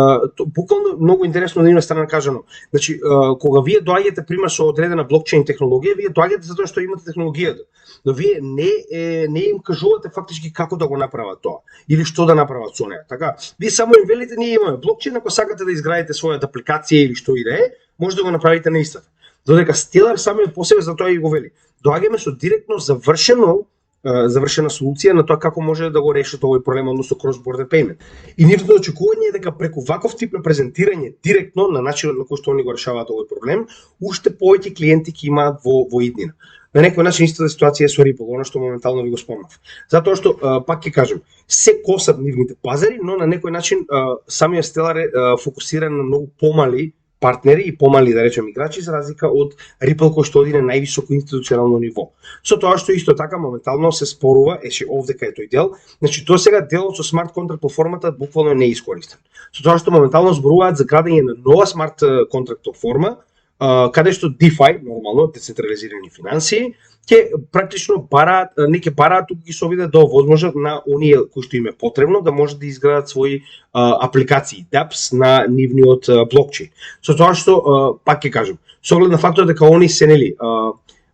буквално многу интересно да има страна кажано. Значи, кога вие доаѓате пример со одредена блокчейн технологија, вие доаѓате затоа што имате технологијата. Но вие не им кажувате фактички како да го направат тоа или што да направат со неа. Така, вие само им велите ние имаме блокчейн, ако сакате да изградите својата апликација или што и да е, може да го направите на истата. Додека Stellar самиот по себе за тоа и го вели. Доаѓаме со директно завршено завршена солуција на тоа како може да го решат овој проблем, односно cross-border payment. И нивното очекување е дека преку ваков тип на презентирање директно на начинот на кој што они го решаваат овој проблем, уште повеќе клиенти ќе имаат во иднина. На некој начин истата ситуација е со Ripple, она што моментално ви го спомнав. Затоа што пак ќе кажам, се косат нивните пазари, но на некој начин самиот Stellar е фокусиран на многу помали партнери и помали, да речем, играчи, за разлика од Ripple кој што оди на највисоко институционално ниво. Со тоа што исто така моментално се спорува, овдека е тој дел, значи тоа сега делот со смарт контракт платформата буквално е неискористен. Со тоа што моментално зборуваат за градење на нова смарт контракт платформа, каде што DeFi, нормално, децентрализирани финансии, ќе практично не ќе бараат, туку ги се обидат да овозможат на оние кои што им е потребно да можат да изградат своји апликации, dApps на нивниот блокчейн. Со тоа што, пак ќе кажам, со оглед на фактот дека они се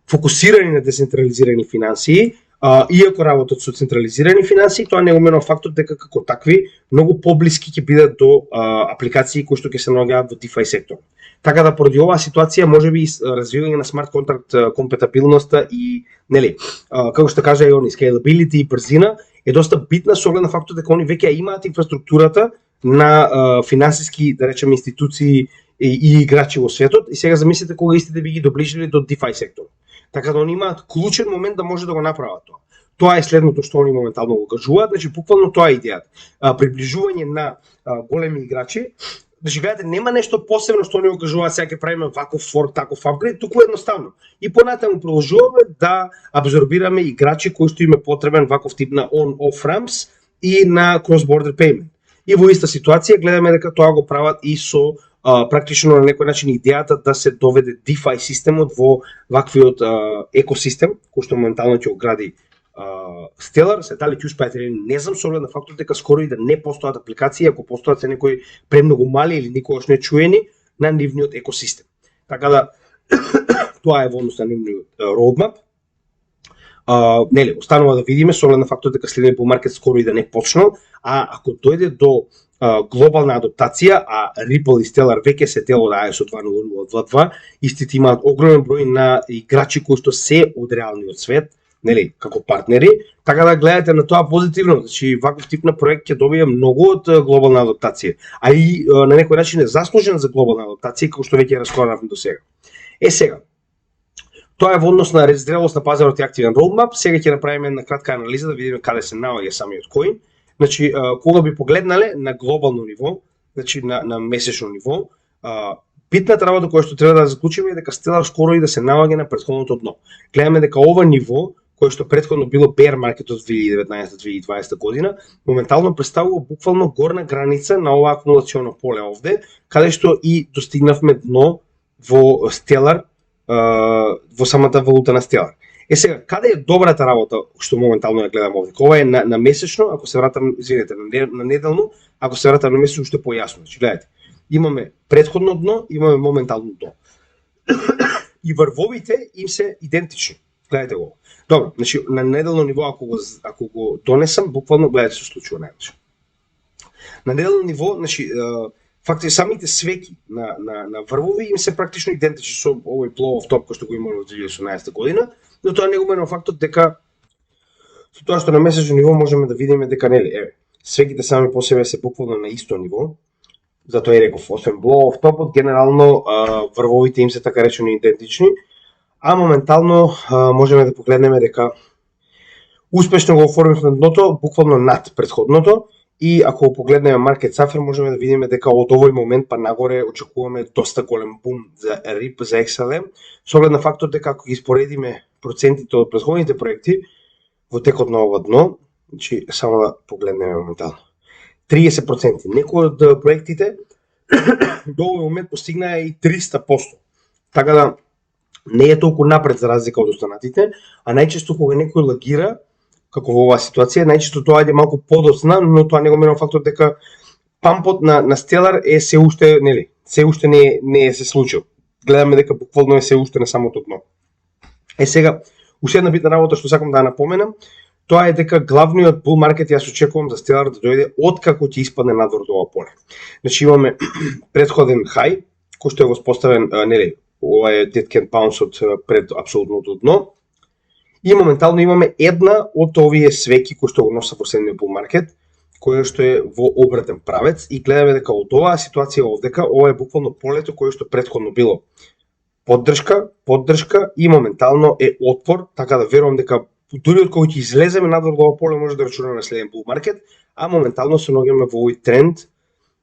фокусирани на децентрализирани финансии, иако работат со централизирани финансии, тоа не уменува фактот дека како такви многу поблиски ќе бидат до апликации кои што ќе се наоѓаат во DeFi сектор. Така да поради оваа ситуација можеби развивање на смарт контракт компатибилноста и како што кажа и они scalability и брзина е доста битна со оглед на фактот дека они веќе имаат инфраструктурата на финансиски, да речеме, институции и играчи во светот и сега замислете кога истите би ги доближили до DeFi сектор. Така да они имаат клучен момент да може да го направат тоа. Тоа е следното што они моментално го кажуваат, значи буквално тоа е идејата. Приближување на големи играчи. Значи, гледате, нема нешто посебно што они го кажуваат, сега ќе правиме ваков форк, таков апгрейд, туку едноставно. И понатаму продолжуваме да абсорбираме играчи кои што им е потребен ваков тип на on-off ramps и на cross-border payment. И во иста ситуација гледаме дека тоа го прават и со практично на некој начин идејата да се доведе DeFi системот во ваквиот екосистем, кој што моментално ќе го гради Stellar. Се дали ќе успеат или не знам, со оглед на фактот дека скоро и да не постојат апликации, ако постојат се некои премногу мали или никогаш не чуени на нивниот екосистем. Така да тоа е во однос на нивниот roadmap. Останува да видиме со оглед на фактот дека следниот bull market скоро и да не почнал, а ако дојде до глобална адаптација, а Ripple и Stellar веќе се дел од ISO 2.0.2.2, истите имаат огромен број на играчи кои што се од реалниот свет, како партнери, така да гледате на тоа позитивно, значи ваков тип на проект ќе добие многу од глобална адаптација, а и на некој начин е заслужен за глобална адаптација, како што веќе разговаравме до сега. Сега, тоа е во однос на зрелост на пазарот и активен roadmap. Сега ќе направиме една кратка анализа да видиме каде се наоѓа самиот коин. Значи, кога би погледнале на глобално ниво, значи на месечно ниво, битната работа која што треба да заклучиме е дека Stellar скоро и да се наоѓа на претходното дно. Гледаме дека ова ниво кој што претходно било bear market од 2019-2020 година, моментално представува буквално горна граница на ова акумулационо поле овде, каде што и достигнавме дно во Stellar, во самата валута на Stellar. Сега, каде е добрата работа што моментално ја гледам овде? Ова е на месечно, ако се вратам, извинете, на неделно, ако се вратам на месечно уште појасно. Значи, гледате, имаме претходно дно, имаме моментално дно. И врвовите им се идентични. Гледате го. Добро, значи на неделно ниво ако го донесам, буквално гледате што случува најдеше. На неделно ниво, значи факти самите свеки на врвови им се практично идентични со овој blow of top кој што го имаме во 2018 година, но тоа не го менува фактот дека со тоа што на месечно ниво можеме да видиме дека свеките сами по себе се буквално на исто ниво. Затоа и реков, освен blow of top, генерално врвовите им се така речено идентични. А моментално можеме да погледнеме дека успешно го оформивме дното буквално над претходното и ако го погледнеме Market Suffer можеме да видиме дека од овој момент па нагоре очекуваме доста голем бум за RIP, за XLM, со оглед на фактот дека ако ги споредиме процентите од претходните проекти во текот на ова дно, значи само да погледнеме моментално. 30%. Некои од проектите до овој момент постигнаа и 300%. Така да не е толку напред за разлика од останатите, а најчесто кога некој лагира, како во оваа ситуација, најчесто тоа е малку подоцна, но тоа не го менува фактот дека пампот на Stellar е се уште, се уште не е се случил. Гледаме дека буквално е се уште на самото дно. Сега, уште една битна работа што сакам да напоменам, тоа е дека главниот bull market јас очекувам за Stellar да дојде откако ќе испадне надвор од ова поле. Значи имаме претходен хај кој што е воспоставен, ова е Dead Can Bounce од пред апсолутното дно. И моментално имаме една од овие свеки кои што го носат во следниот bull market, која што е во обратен правец и гледаме дека од оваа ситуација овдека, ова е буквално полето кое што претходно било поддршка и моментално е отпор, така да верувам дека дури од кога ќе излеземе надвор од ова поле може да рачунаме на следен bull market, а моментално се наоѓаме во овој тренд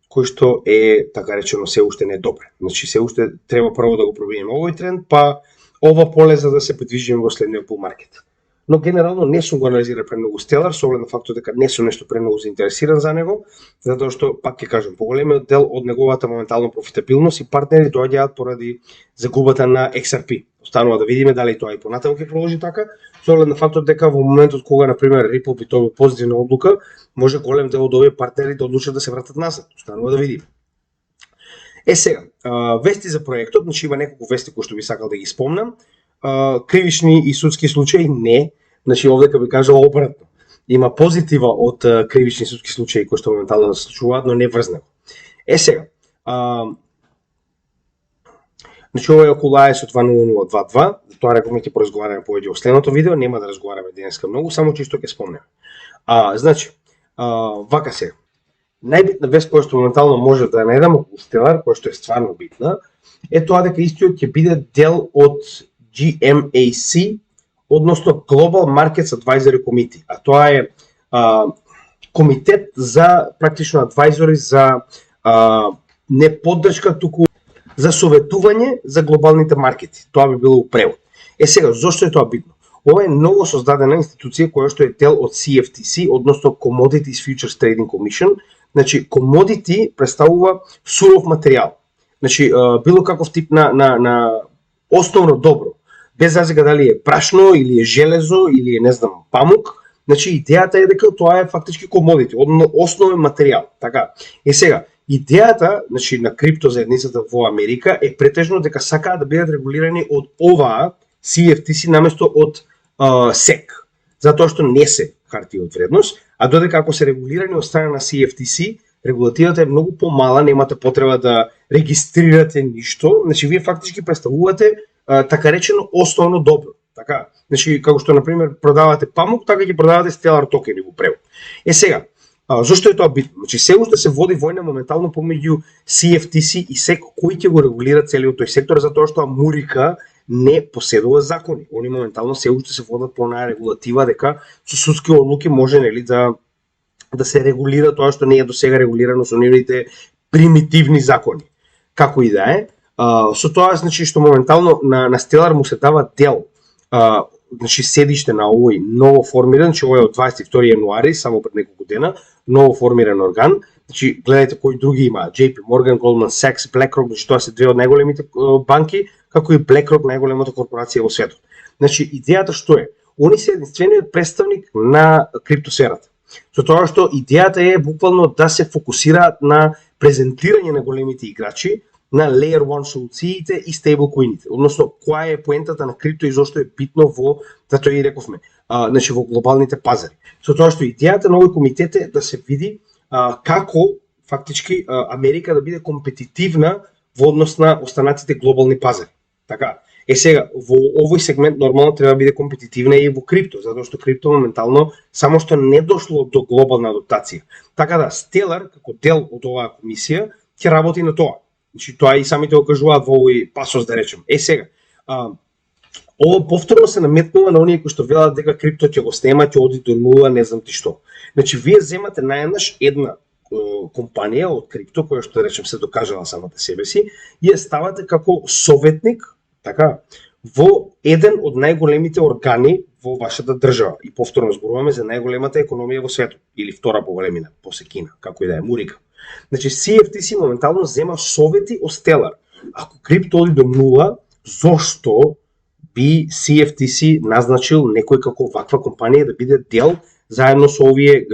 кој што е, така речено, се уште не е добре. Значи се уште треба прво да го пробиеме овој тренд, па ова поле за да се придвижиме во следниот bull market. Но генерално не сум го анализирал премногу Stellar, со оглед на фактот дека не сум нешто премногу заинтересиран за него, затоа што, пак ќе кажам, поголемиот дел од неговата моментална профитабилност и партнери доаѓаат поради загубата на XRP. Останува да видиме дали тоа и понатаму ќе продолжи така, со оглед на фактот дека во моментот кога, например, Ripple би тоа позитивна одлука, може голем дел од овие партнери да одлучат да се вратат назад. Останува да видиме. Сега, вести за проектот, значи има неколку вести кои што би сакал да ги спомнам. Кривични и судски случаи не, значи овдека би кажал обратно. Има позитива од кривични и судски случаи кои што моментално се случуваат, но не врз него. Сега, значи ова е околу AES 2.0022, тоа рековме ќе поразговараме повеќе во следното видео, нема да разговараме денеска многу, само чисто ќе спомнеме. Значи, вака се. Најбитна вест која што моментално може да најдеме околу Stellar, која што е стварно битна, е тоа дека истиот ќе биде дел од GMAC, односно Global Markets Advisory Committee, а тоа е комитет за практично адвајзори за не поддршка, туку за советување за глобалните маркети. Тоа би било превод. Сега, зошто е тоа битно? Ова е ново создадена институција која што е дел од CFTC, односно Commodities Futures Trading Commission. Значи, commodity представува суров материјал. Значи, било каков тип на основно добро. Без разлика дали е прашно, или е железо, или е, не знам, памук. Значи, идејата е дека тоа е фактички commodity, основен материјал. Така. Сега, идејата, значи, на крипто заедницата во Америка е претежно дека сакаат да бидат регулирани од оваа CFTC наместо од SEC, затоа што не се харти од вредност, а додека ако се регулирани од страна на CFTC, регулативата е многу помала, немате потреба да регистрирате ништо, значи вие фактички представувате така речено основно добро. Така, значи како што на пример продавате памук, така ќе продавате Stellar токени во превод. Сега, зошто е тоа битно? Значи се уште се води војна моментално помеѓу CFTC и SEC кој ќе го регулира целиот тој сектор, затоа што Амурика не поседува закони. Они моментално се уште се водат по онаа регулатива дека со судски одлуки може нели да се регулира тоа што не е досега регулирано со нивните примитивни закони. Како и да е, со тоа значи што моментално на Stellar му се дава дел, значи седиште на овој ново формиран, значи овој од 22 јануари, само пред неколку дена, ново формиран орган. Значи гледајте кои други има, JP Morgan, Goldman Sachs, BlackRock, значи тоа се две од најголемите банки, како и BlackRock, најголемата корпорација во светот. Значи идејата што е? Они се единствениот представник на криптосферата. Со тоа што идејата е буквално да се фокусираат на презентирање на големите играчи, на Layer 1 солуциите и стейблкоините. Односно, која е поентата на крипто и зошто е битно во, затоа и рековме, значи во глобалните пазари. Со тоа што идејата на овој комитет е да се види како фактички Америка да биде компетитивна во однос на останатите глобални пазари. Така. Сега, во овој сегмент нормално треба да биде компетитивна и во крипто, затоа што крипто моментално само што не дошло до глобална адаптација. Така да Stellar, како дел од оваа комисија, ќе работи на тоа. Значи тоа и самите го кажуваат во овој пасос, да речем. Сега, ова повторно се наметнува на оние кои што велат дека крипто ќе го снема, ќе оди до нула, не знам ти што. Значи вие земате наједнаш една компанија од крипто, која што да речем се докажала самата себе си, и ја ставате како советник, така, во еден од најголемите органи во вашата држава. И повторно зборуваме за најголемата економија во светот, или втора по големина, после Кина, како и да е, Мурика. Значи CFTC моментално зема совети од Stellar. Ако крипто оди до нула, зошто би CFTC назначил некој како ваква компанија да биде дел заедно со овие,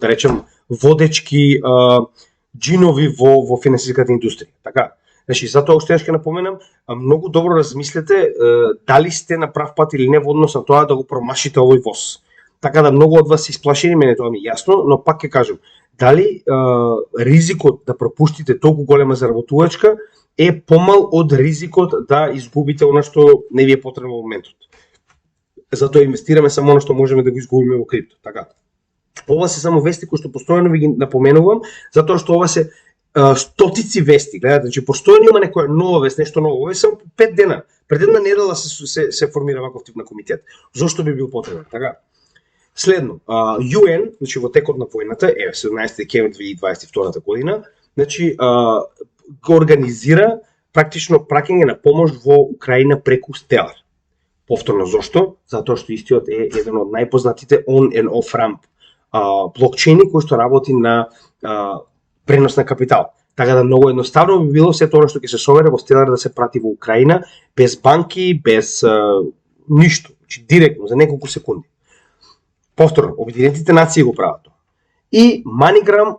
да речем, водечки джинови во финансиската индустрија. Така. Значи, затоа уште ќе напоменам, многу добро размислете дали сте на прав пат или не во однос на тоа да го промашите овој воз. Така да многу од вас се исплашени, мене тоа ми е јасно, но пак ќе кажам, дали ризикот да пропуштите толку голема заработувачка е помал од ризикот да изгубите она што не ви е потребно во моментот. затоа инвестираме само оно што можеме да го изгубиме во крипто, така. Ова се само вести кои што постојано ви ги напоменувам, затоа што ова се стотици вести, гледате, значи постојано има некоја нова вест, нешто ново. Ова е само 5 дена. Пред една недела се формира ваков тип на комитет. Зошто би бил потребен, така? Следно, UN, значи во текот на војната, 17 декември 2022 година, значи го организира практично праќање на помош во Украина преку Stellar. Повторно зошто? Затоа што истиот е еден од најпознатите on and off ramp блокчейни кој што работи на пренос на капитал. Така да многу едноставно би било сето она што ќе се собере во Stellar да се прати во Украина без банки, без ништо, значи директно за неколку секунди. Повторно, Обединетите нации го прават тоа. И MoneyGram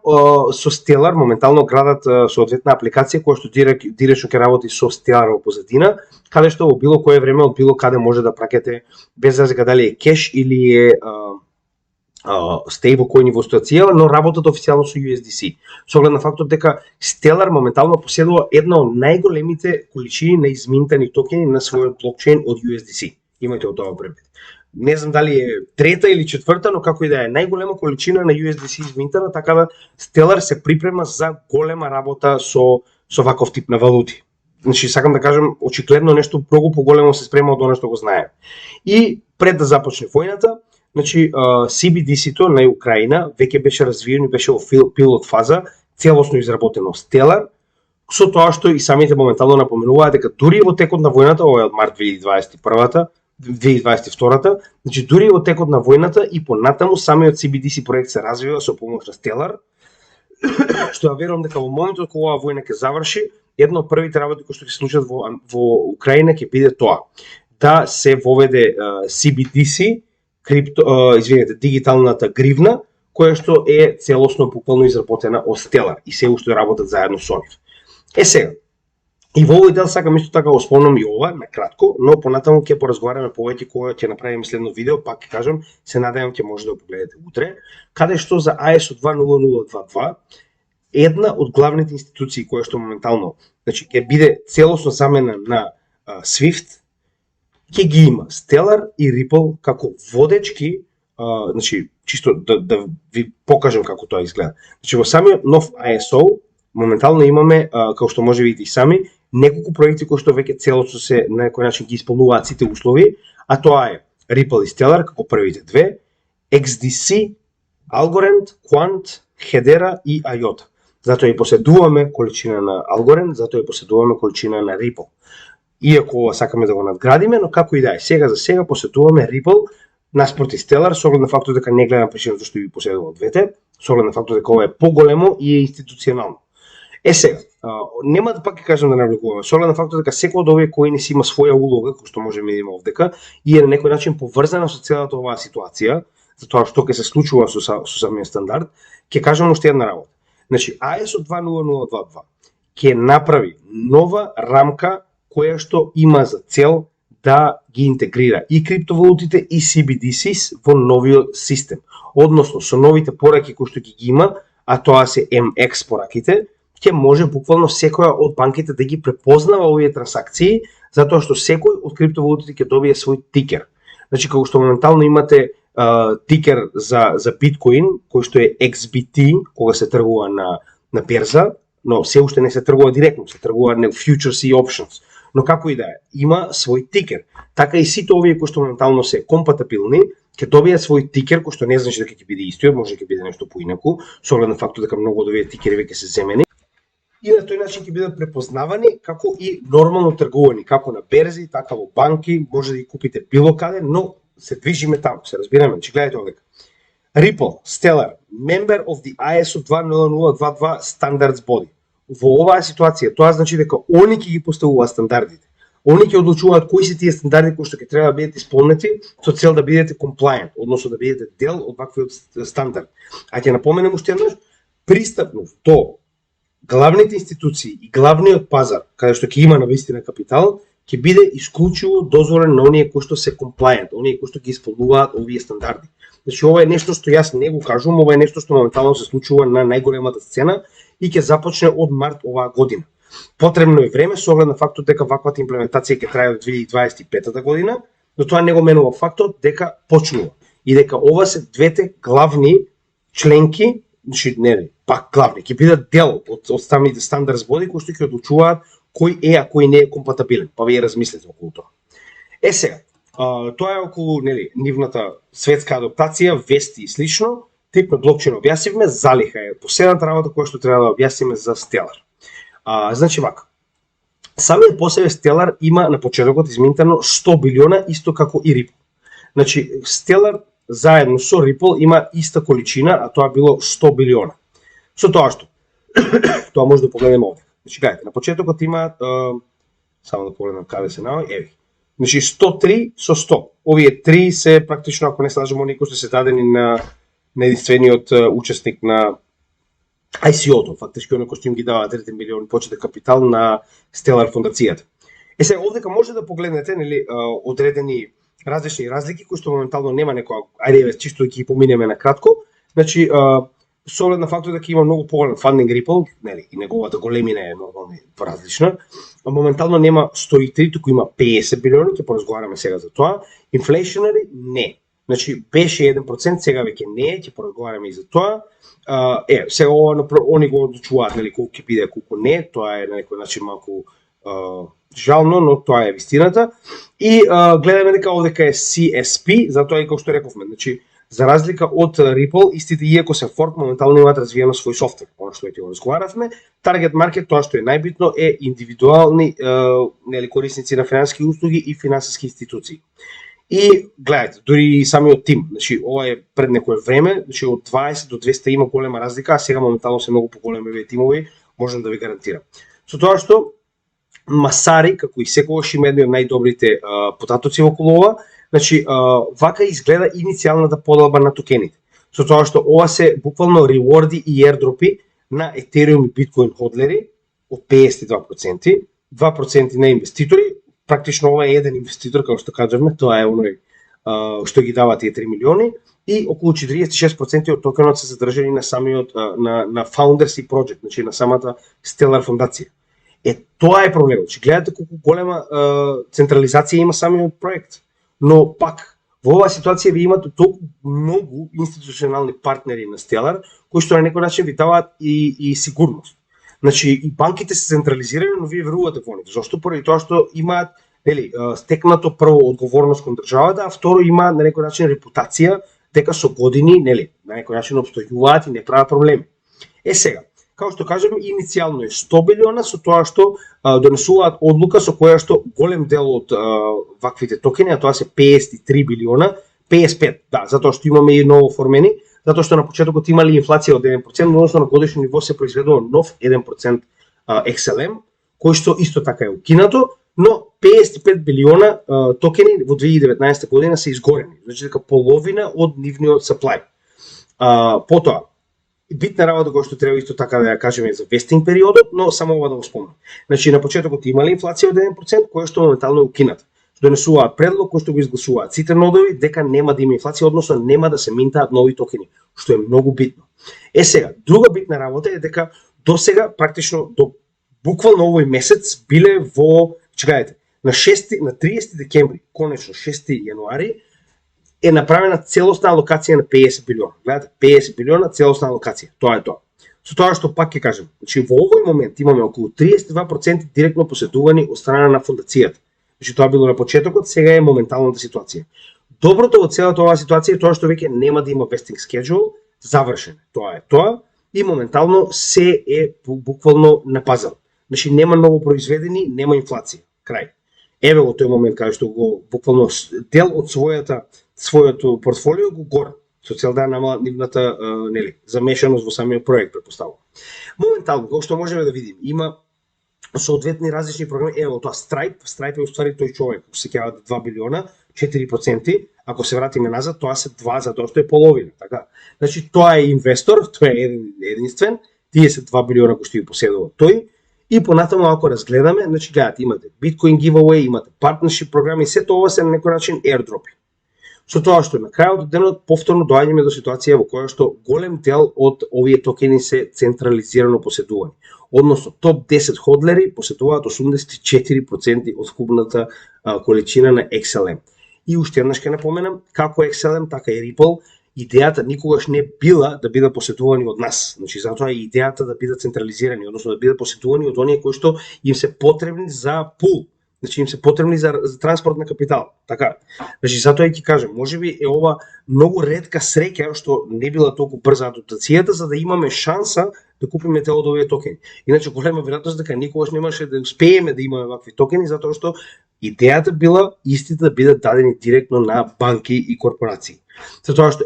со Stellar моментално градат соодветна апликација која што директно ќе работи со Stellar во позадина, каде што во било кое време од било каде може да праќате без разлика дали е кеш или е стейблкоини во ситуација, но работат официјално со USDC. Со оглед на фактот дека Stellar моментално поседува една од најголемите количини на изминтани токени на својот блокчейн од USDC. Имајте од тоа предвид. Не знам дали е трета или четврта, но како и да е најголема количина на USDC изминтана, така да Stellar се припрема за голема работа со ваков тип на валути. Значи, сакам да кажам, очигледно нешто многу поголемо се спрема од оно што го знаеме. И пред да започне војната, значи CBDC-то на Украина веќе беше развиено и беше во пилот фаза, целосно изработено Stellar, со тоа што и самите моментално напоменуваат дека дури во текот на војната, ова е од март 2022, значи дури во текот на војната и понатаму самиот CBDC проект се развива со помош на Stellar, што ја верувам дека во моментот кога оваа војна ќе заврши, едно од првите работи кои што ќе се случат во Украина ќе биде тоа, да се воведе CBDC, дигиталната гривна, која што е целосно буквално изработена од Stellar и се уште работат заедно со нив. Сега, и во овој дел сакам исто така го спомнам и ова, на кратко, но понатаму ќе поразговараме повеќе кога ќе направиме следно видео, пак ќе кажам, се надевам ќе може да го погледате утре, каде што за ISO 20022 една од главните институции која што моментално, значи ќе биде целосно замена на SWIFT, ќе ги има Stellar и Ripple како водечки, значи чисто да ви покажам како тоа изгледа. Значи во самиот нов ISO моментално имаме, како што може видите и сами, неколку проекти кои што веќе целосно се на некој начин ги исполнуваат сите услови, а тоа е Ripple и Stellar како првите две, XDC, Algorand, Quant, Hedera и IOTA. Затоа и поседуваме количина на Algorand, затоа и поседуваме количина на Ripple. Иако сакаме да го надградиме, но како и да е, сега за сега поседуваме Ripple наспроти Stellar, со оглед на фактот дека не гледам причина зашто ви поседува двете, со оглед на фактот дека ова е поголемо и е институционално. Сега, нема да пак ќе кажам да навлегуваме, со оглед на фактот дека секој од овие коини си има своја улога, кој што можеме да има овдека, и е на некој начин поврзана со целата оваа ситуација, за тоа што ќе се случува со самиот стандард, ќе кажам уште една работа. Значи, ISO 20022 ќе направи нова рамка која што има за цел да ги интегрира и криптовалутите и CBDCs во новиот систем. Односно, со новите пораки кои што ги има, а тоа се MX пораките, ќе може буквално секоја од банките да ги препознава овие трансакции, затоа што секој од криптовалутите ќе добие свој тикер. Значи, како што моментално имате тикер за биткоин, кој што е XBT, кога се тргува на берза, но се уште не се тргува директно, се тргува на futures и options. Но како и да е, има свој тикер. Така и сите овие кои што моментално се компатабилни, ќе добијат свој тикер, кој што не значи дека ќе биде истиот, може ќе биде нешто поинаку, со оглед на фактот дека многу од овие тикери веќе се земени. И на тој начин ќе бидат препознавани како и нормално тргувани, како на берзи, така во банки, може да ги купите било каде, но се движиме таму, се разбираме, че гледате овдека. Ripple, Stellar, member of the ISO 20022 standards body. Во оваа ситуација, тоа значи дека они ќе ги поставуваат стандардите. Они ќе одлучуваат кои се тие стандарди кои што ќе треба да бидат исполнети со цел да бидете compliant, односно да бидете дел од ваквиот стандард. А ќе напоменем уште еднаш, пристапно до главните институции и главниот пазар, каде што ќе има навистина капитал, ќе биде исклучиво дозволен на оние кои што се compliant, оние кои што ги исполнуваат овие стандарди. Значи ова е нешто што јас не го кажувам, ова е нешто што моментално се случува на најголемата сцена и ќе започне од март оваа година. Потребно е време со оглед на фактот дека ваквата имплементација ќе трае до 2025 година но тоа не го менува фактот дека почнува и дека ова се двете главни членки, значи не, пак главни, ќе бидат дел од самите стандард боди кои што ќе одлучуваат кој е а кој не е компатабилен. Па вие размислете околу тоа. Сега, тоа е околу нивната светска адаптација, вести и слично. Тип на блокчейн објаснивме, залиха е последната работа која што треба да објасниме за Stellar. Значи вака. Самиот по себе Stellar има на почетокот изминтено 100 билиона исто како и Ripple. Значи Stellar заедно со Ripple има иста количина, а тоа било 100 билиона. Со тоа што тоа може да погледнеме овде. Значи гледате, на почетокот има само да погледнам каде се наоѓа, еви. Значи 103 со 100. Овие три се практично, ако не се лажам, оние кои што се дадени на единствениот учесник на ICO-то, фактички оној кој што им ги дава 3 милиони почетен капитал на Stellar фондацијата. Сега овдека може да погледнете одредени различни разлики кои што моментално нема некоја, ајде чисто да ги поминеме на кратко. Значи со оглед на фактот дека има многу поголем фандинг Ripple, и неговата големина е нормално различна. Моментално нема 103, туку има 50 билиони, ќе поразговараме сега за тоа. Inflationary не. Значи беше 1%, сега веќе не е, ќе поразговараме и за тоа. Сега ова они го одлучуваат колку ќе биде, колку не, тоа е на некој начин малку жално, но тоа е вистината. И гледаме дека овдека е CSP, затоа и како што рековме, значи за разлика од Ripple, истите иако се форк, моментално имаат развиено свој софтвер, она што ќе го разговаравме. Таргет маркет, тоа што е најбитно, е индивидуални корисници на финансиски услуги и финансиски институции. И гледате, дури и самиот тим, значи ова е пред некое време, значи од 20 до 200 има голема разлика, а сега моментално се многу поголеми овие тимови, можам да ви гарантирам. Со тоа што Масари, како и секогаш има едни од најдобрите потатоци околу ова, значи вака изгледа иницијалната поделба на токените. Со тоа што ова се буквално реворди и airdропи на Ethereum и Bitcoin ходлери од 52%, 2% на инвеститори. Практично ова е еден инвеститор, како што кажавме, тоа е оној што ги дава тие 3 милиони, и околу 46% од токенот се задржани на самиот на Founders и Project, значи на самата Stellar фондација. Тоа е проблемот. Че гледате колку голема централизација има самиот проект. Но пак во оваа ситуација ви имате толку многу институционални партнери на Stellar кои што на некој начин ви даваат и сигурност. Значи и банките се централизирани, но вие верувате во нив. Зошто? Поради тоа што имаат стекнато прво одговорност кон државата, а второ имаат на некој начин репутација дека со години, на некој начин обстојуваат и не прават проблеми. Сега, како што кажам, иницијално е 100 билиона, со тоа што донесуваат одлука со која што голем дел од ваквите токени, а тоа се 53 билиона, 55, да, затоа што имаме и ново формени, затоа што на почетокот имали инфлација од 1%, односно на годишно ниво се произведува нов 1% XLM, кој што исто така е укинато, но 55 билиона токени во 2019 година се изгорени, значи дека половина од нивниот supply. Потоа, битна работа која што треба исто така да ја кажеме за вестинг периодот, но само ова да го спомнам. Значи на почетокот имали инфлација од 1%, која што моментално е укината. Донесуваат предлог кој што го изгласуваат сите нодови дека нема да има инфлација, односно нема да се минтаат нови токени, што е многу битно. Сега, друга битна работа е дека до сега практично до буквално овој месец биле во, чекајте, на 30 декември, конечно 6 јануари е направена целосна алокација на 50 билиона. Гледате, 50 билиона целосна алокација. Тоа е тоа. Со тоа што пак ќе кажем, значи во овој момент имаме околу 32% директно поседувани од страна на фондацијата. Значи тоа било на почетокот, сега е моменталната ситуација. Доброто од целата оваа ситуација е тоа што веќе нема да има vesting schedule, завршен. Тоа е тоа и моментално се е буквално на пазар. Значи нема ново произведени, нема инфлација. Крај. Еве во тој момент кај што го буквално дел од своето портфолио го гора со цел да намала нивната замешаност во самиот проект, претпоставувам. Моментално, како што можеме да видиме, има соодветни различни програми. Ево тоа Stripe е уствари тој човек, кој се сеќава 2 билиона, 4%, ако се вратиме назад, тоа се 2 затоа што е половина, така. Значи тоа е инвестор, тоа е единствен, тие се 2 билиона кои што ги поседува тој. И понатаму ако разгледаме, значи гледате, имате Bitcoin giveaway, имате partnership програми, се тоа се на некој начин airdropи. Со тоа што на крајот од денот повторно доаѓаме до ситуација во која што голем дел од овие токени се централизирано поседувани. Односно, топ 10 ходлери поседуваат 84% од вкупната количина на XLM. И уште еднаш ќе напоменам, како XLM, така и Ripple, идејата никогаш не била да бидат посетувани од нас. Значи, затоа е идејата да бидат централизирани, односно да бидат посетувани од оние кои што им се потребни за пул. Значи, им се потребни за транспорт на капитал. Така. Значи, затоа ќе кажам, можеби е ова многу ретка среќа што не била толку брза адаптацијата, за да имаме шанса да купиме те од овие токени. Иначе голема веројатност дека никогаш немаше да успееме да имаме вакви токени, затоа што идејата била истите да бидат дадени директно на банки и корпорации. Затоа што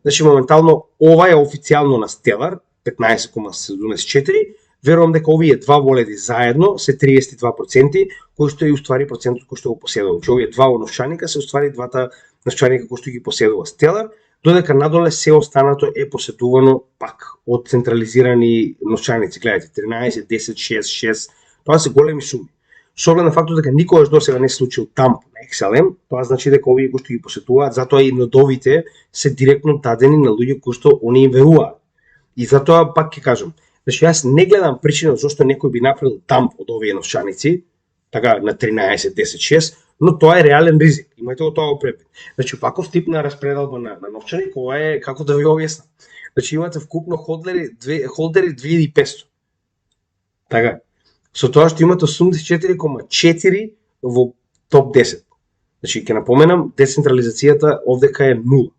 значи моментално ова е официјално на Stellar 15,74, верувам дека овие два воледи заедно се 32%, кои што е уствари процентот кој што го поседува. Значи овие два новчаника се уствари двата новчаника кои што ги поседува Stellar, додека надоле се останато е поседувано пак од централизирани новчаници. Гледате, 13, 10, 6, 6, тоа се големи суми. Со оглед на фактот дека никогаш досега не се случил тамп на XLM, тоа значи дека овие кои што ги посетуваат, затоа и нодовите се директно дадени на луѓе кои што они им веруваат. И затоа пак ќе кажам, значи јас не гледам причина зашто некој би направил тамп од овие новчаници, така на 13, 10, 6, но тоа е реален ризик. Имајте го тоа препит. Значи ваков тип на распределба на новчаник, ова е како да ви објаснам. Значи имате вкупно холдери 2500. Така. Со тоа што имате 84,4 во топ 10. Значи, ќе напоменам, децентрализацијата овдека е 0.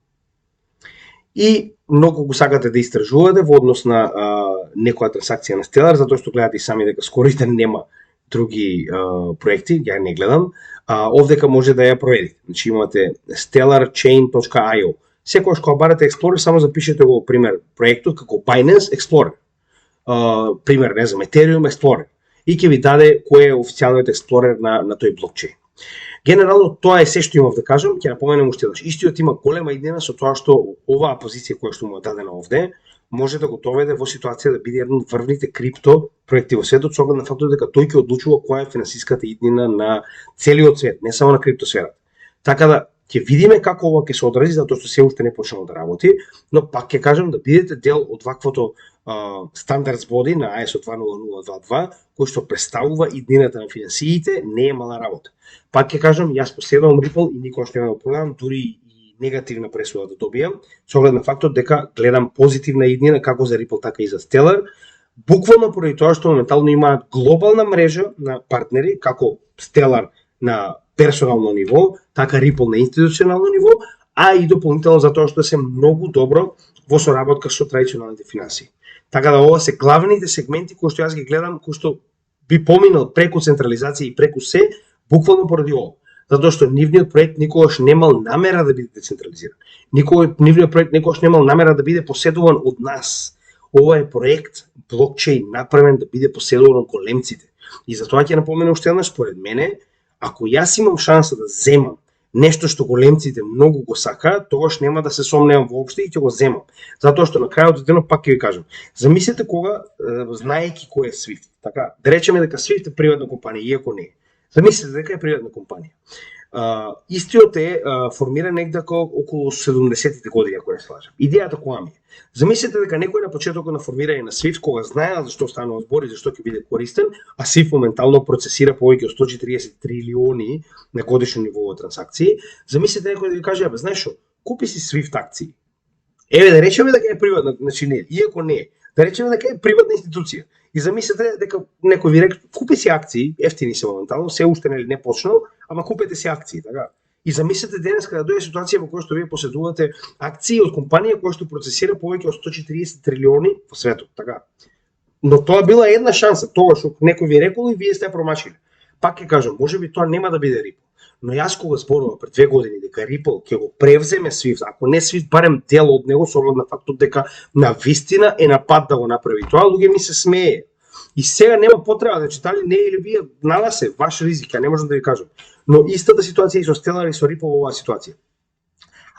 И многу го сакате да истражувате во однос на некоја трансакција на Stellar, затоа што гледате и сами дека скоро да нема други проекти, ја не гледам, овдека може да ја проверите. Значи имате stellarchain.io. Секогаш кога барате Explorer, само запишете го пример проектот како Binance Explorer. Пример, не знам, Ethereum Explorer. И ќе ви даде кој е официјалниот експлорер на тој блокчейн. Генерално тоа е се што имав да кажам, ќе напоменам уште еднаш. Истиот има голема идеја со тоа што оваа позиција која што му е дадена овде може да го доведе во ситуација да биде еден од врвните крипто проекти во светот, со оглед на фактот дека тој ќе одлучува која е финансиската иднина на целиот свет, не само на криптосферата. Така да ќе видиме како ова ќе се одрази, затоа што се уште не почнало да работи, но пак ќе кажам да бидете дел од ваквото Standards Body на ISO 20022, кој што представува иднината на финансиите, не е мала работа. Пак ќе кажам, јас последувам Ripple и никогаш не го продавам, дури и негативна пресуда да добијам, со оглед на фактот дека гледам позитивна иднина како за Ripple, така и за Stellar, буквално поради тоа што моментално имаат глобална мрежа на партнери, како Stellar на персонално ниво, така Ripple на институционално ниво, а и дополнително затоа што се многу добро во соработка со традиционалните финансии. Така да ова се главните сегменти кои што јас ги гледам, кои што би поминал преку централизација и преку се, буквално поради ова. Затоа што нивниот проект никогаш немал намера да биде децентрализиран. Нивниот проект никогаш немал намера да биде поседуван од нас. Ова е проект, блокчейн, направен да биде поседуван од големците. И затоа ќе напоменам уште еднаш, според мене, ако јас имам шанса да земам нешто што големците многу го сакаат, тогаш нема да се сомневам воопште и ќе го земам. Затоа што на крајот од денот пак ќе ви кажам. Замислете кога, знаејќи кој е Swift, така, да речеме дека Swift е приватна компанија, иако не е. Замислете дека е приватна компанија. Истиот е формиран некако околу 70-тите години, ако не се лажам. Идејата која ми е? Замислете дека некој на почетокот на формирање на Swift, кога знаел за што станува збор и за што ќе биде користен, а Swift моментално процесира повеќе од 140 трилиони на годишно ниво транзакции, замислете некој да ви каже, знаеш што, купи си Swift акции. Еве да речеме дека е приватна, значи не, иако не е. Да речеме дека е приватна институција. И замислете дека некој ви рекол, купи си акции, ефтини се моментално, се уште не почнал, ама купете си акции, така. И замислете денес кога дојде ситуација во која што вие поседувате акции од компанија која што процесира повеќе од 140 трилиони во светот, така. Но тоа била една шанса, тогаш некој ви рекол и вие сте ја промашиле. Пак ќе кажам, можеби тоа нема да биде Ripple. Но јас кога зборува пред 2 години дека Ripple ќе го превземе Swift, ако не Swift, барем дел од него, со оглед на фактот дека на вистина е на пат да го направи тоа, луѓе ми се смее. И сега нема потреба да читали не или вие надасе ваш ризик, ја не можам да ви кажам. Но истата ситуација и со Stellar и со Ripple во оваа ситуација.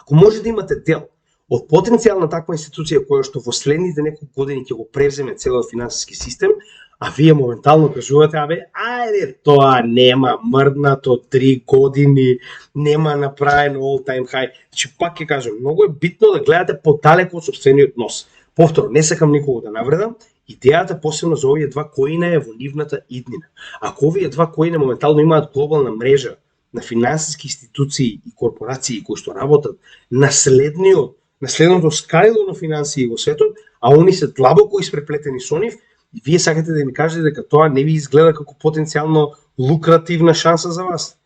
Ако може да имате дел од потенцијална таква институција која што во следните неколку години ќе го превземе целиот финансиски систем, а вие моментално кажувате, ајде, тоа нема мрднато 3 години, нема направено all time high. Значи пак ќе кажам, многу е битно да гледате подалеку од сопствениот нос. Повторно, не сакам никого да навредам, идејата посебно за овие два коина е во нивната иднина. Ако овие два коина моментално имаат глобална мрежа на финансиски институции и корпорации кои што работат на следното скалило на финансии во светот, а они се длабоко испреплетени со нив, и вие сакате да ми кажете дека тоа не ви изгледа како потенцијално лукративна шанса за вас.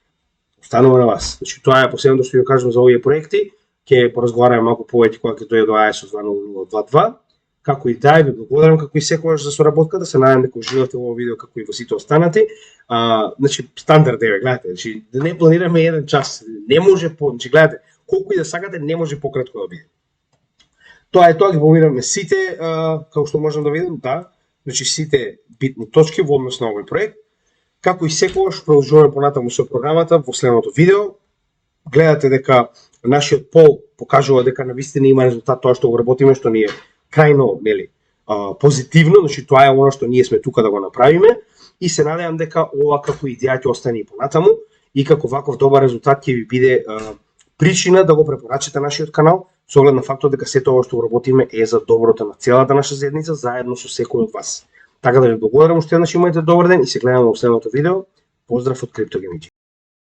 Останува на вас. Значи тоа е последното што ја кажам за овие проекти. Ќе поразговараме малку повеќе кога ќе дојде до ISO 20022. Како и да, ви благодарам како и секогаш за соработката, се надевам дека уживавте во овој видео како и во сите останати. Значи стандард е, гледате, значи да не планираме 1 час, не може по, значи гледате, колку и да сакате не може пократко да биде. Тоа е тоа, ги поминавме сите, како што можам да видам, да, значи сите битни точки во однос на овој проект. Како и секогаш продолжуваме понатаму со програмата во следното видео. Гледате дека нашиот пол покажува дека навистина има резултат тоа што го работиме, што ни е крајно, нели, позитивно, значи тоа е она што ние сме тука да го направиме, и се надевам дека ова како идеја ќе остане и понатаму, и како ваков добар резултат ќе ви биде причина да го препорачате нашиот канал, со оглед на фактот дека сето ова што го работиме е за доброто на целата наша заедница, заедно со секој од вас. Така да ви благодарам уште еднаш, имајте добар ден и се гледаме во следното видео. Поздрав од CryptoGaming.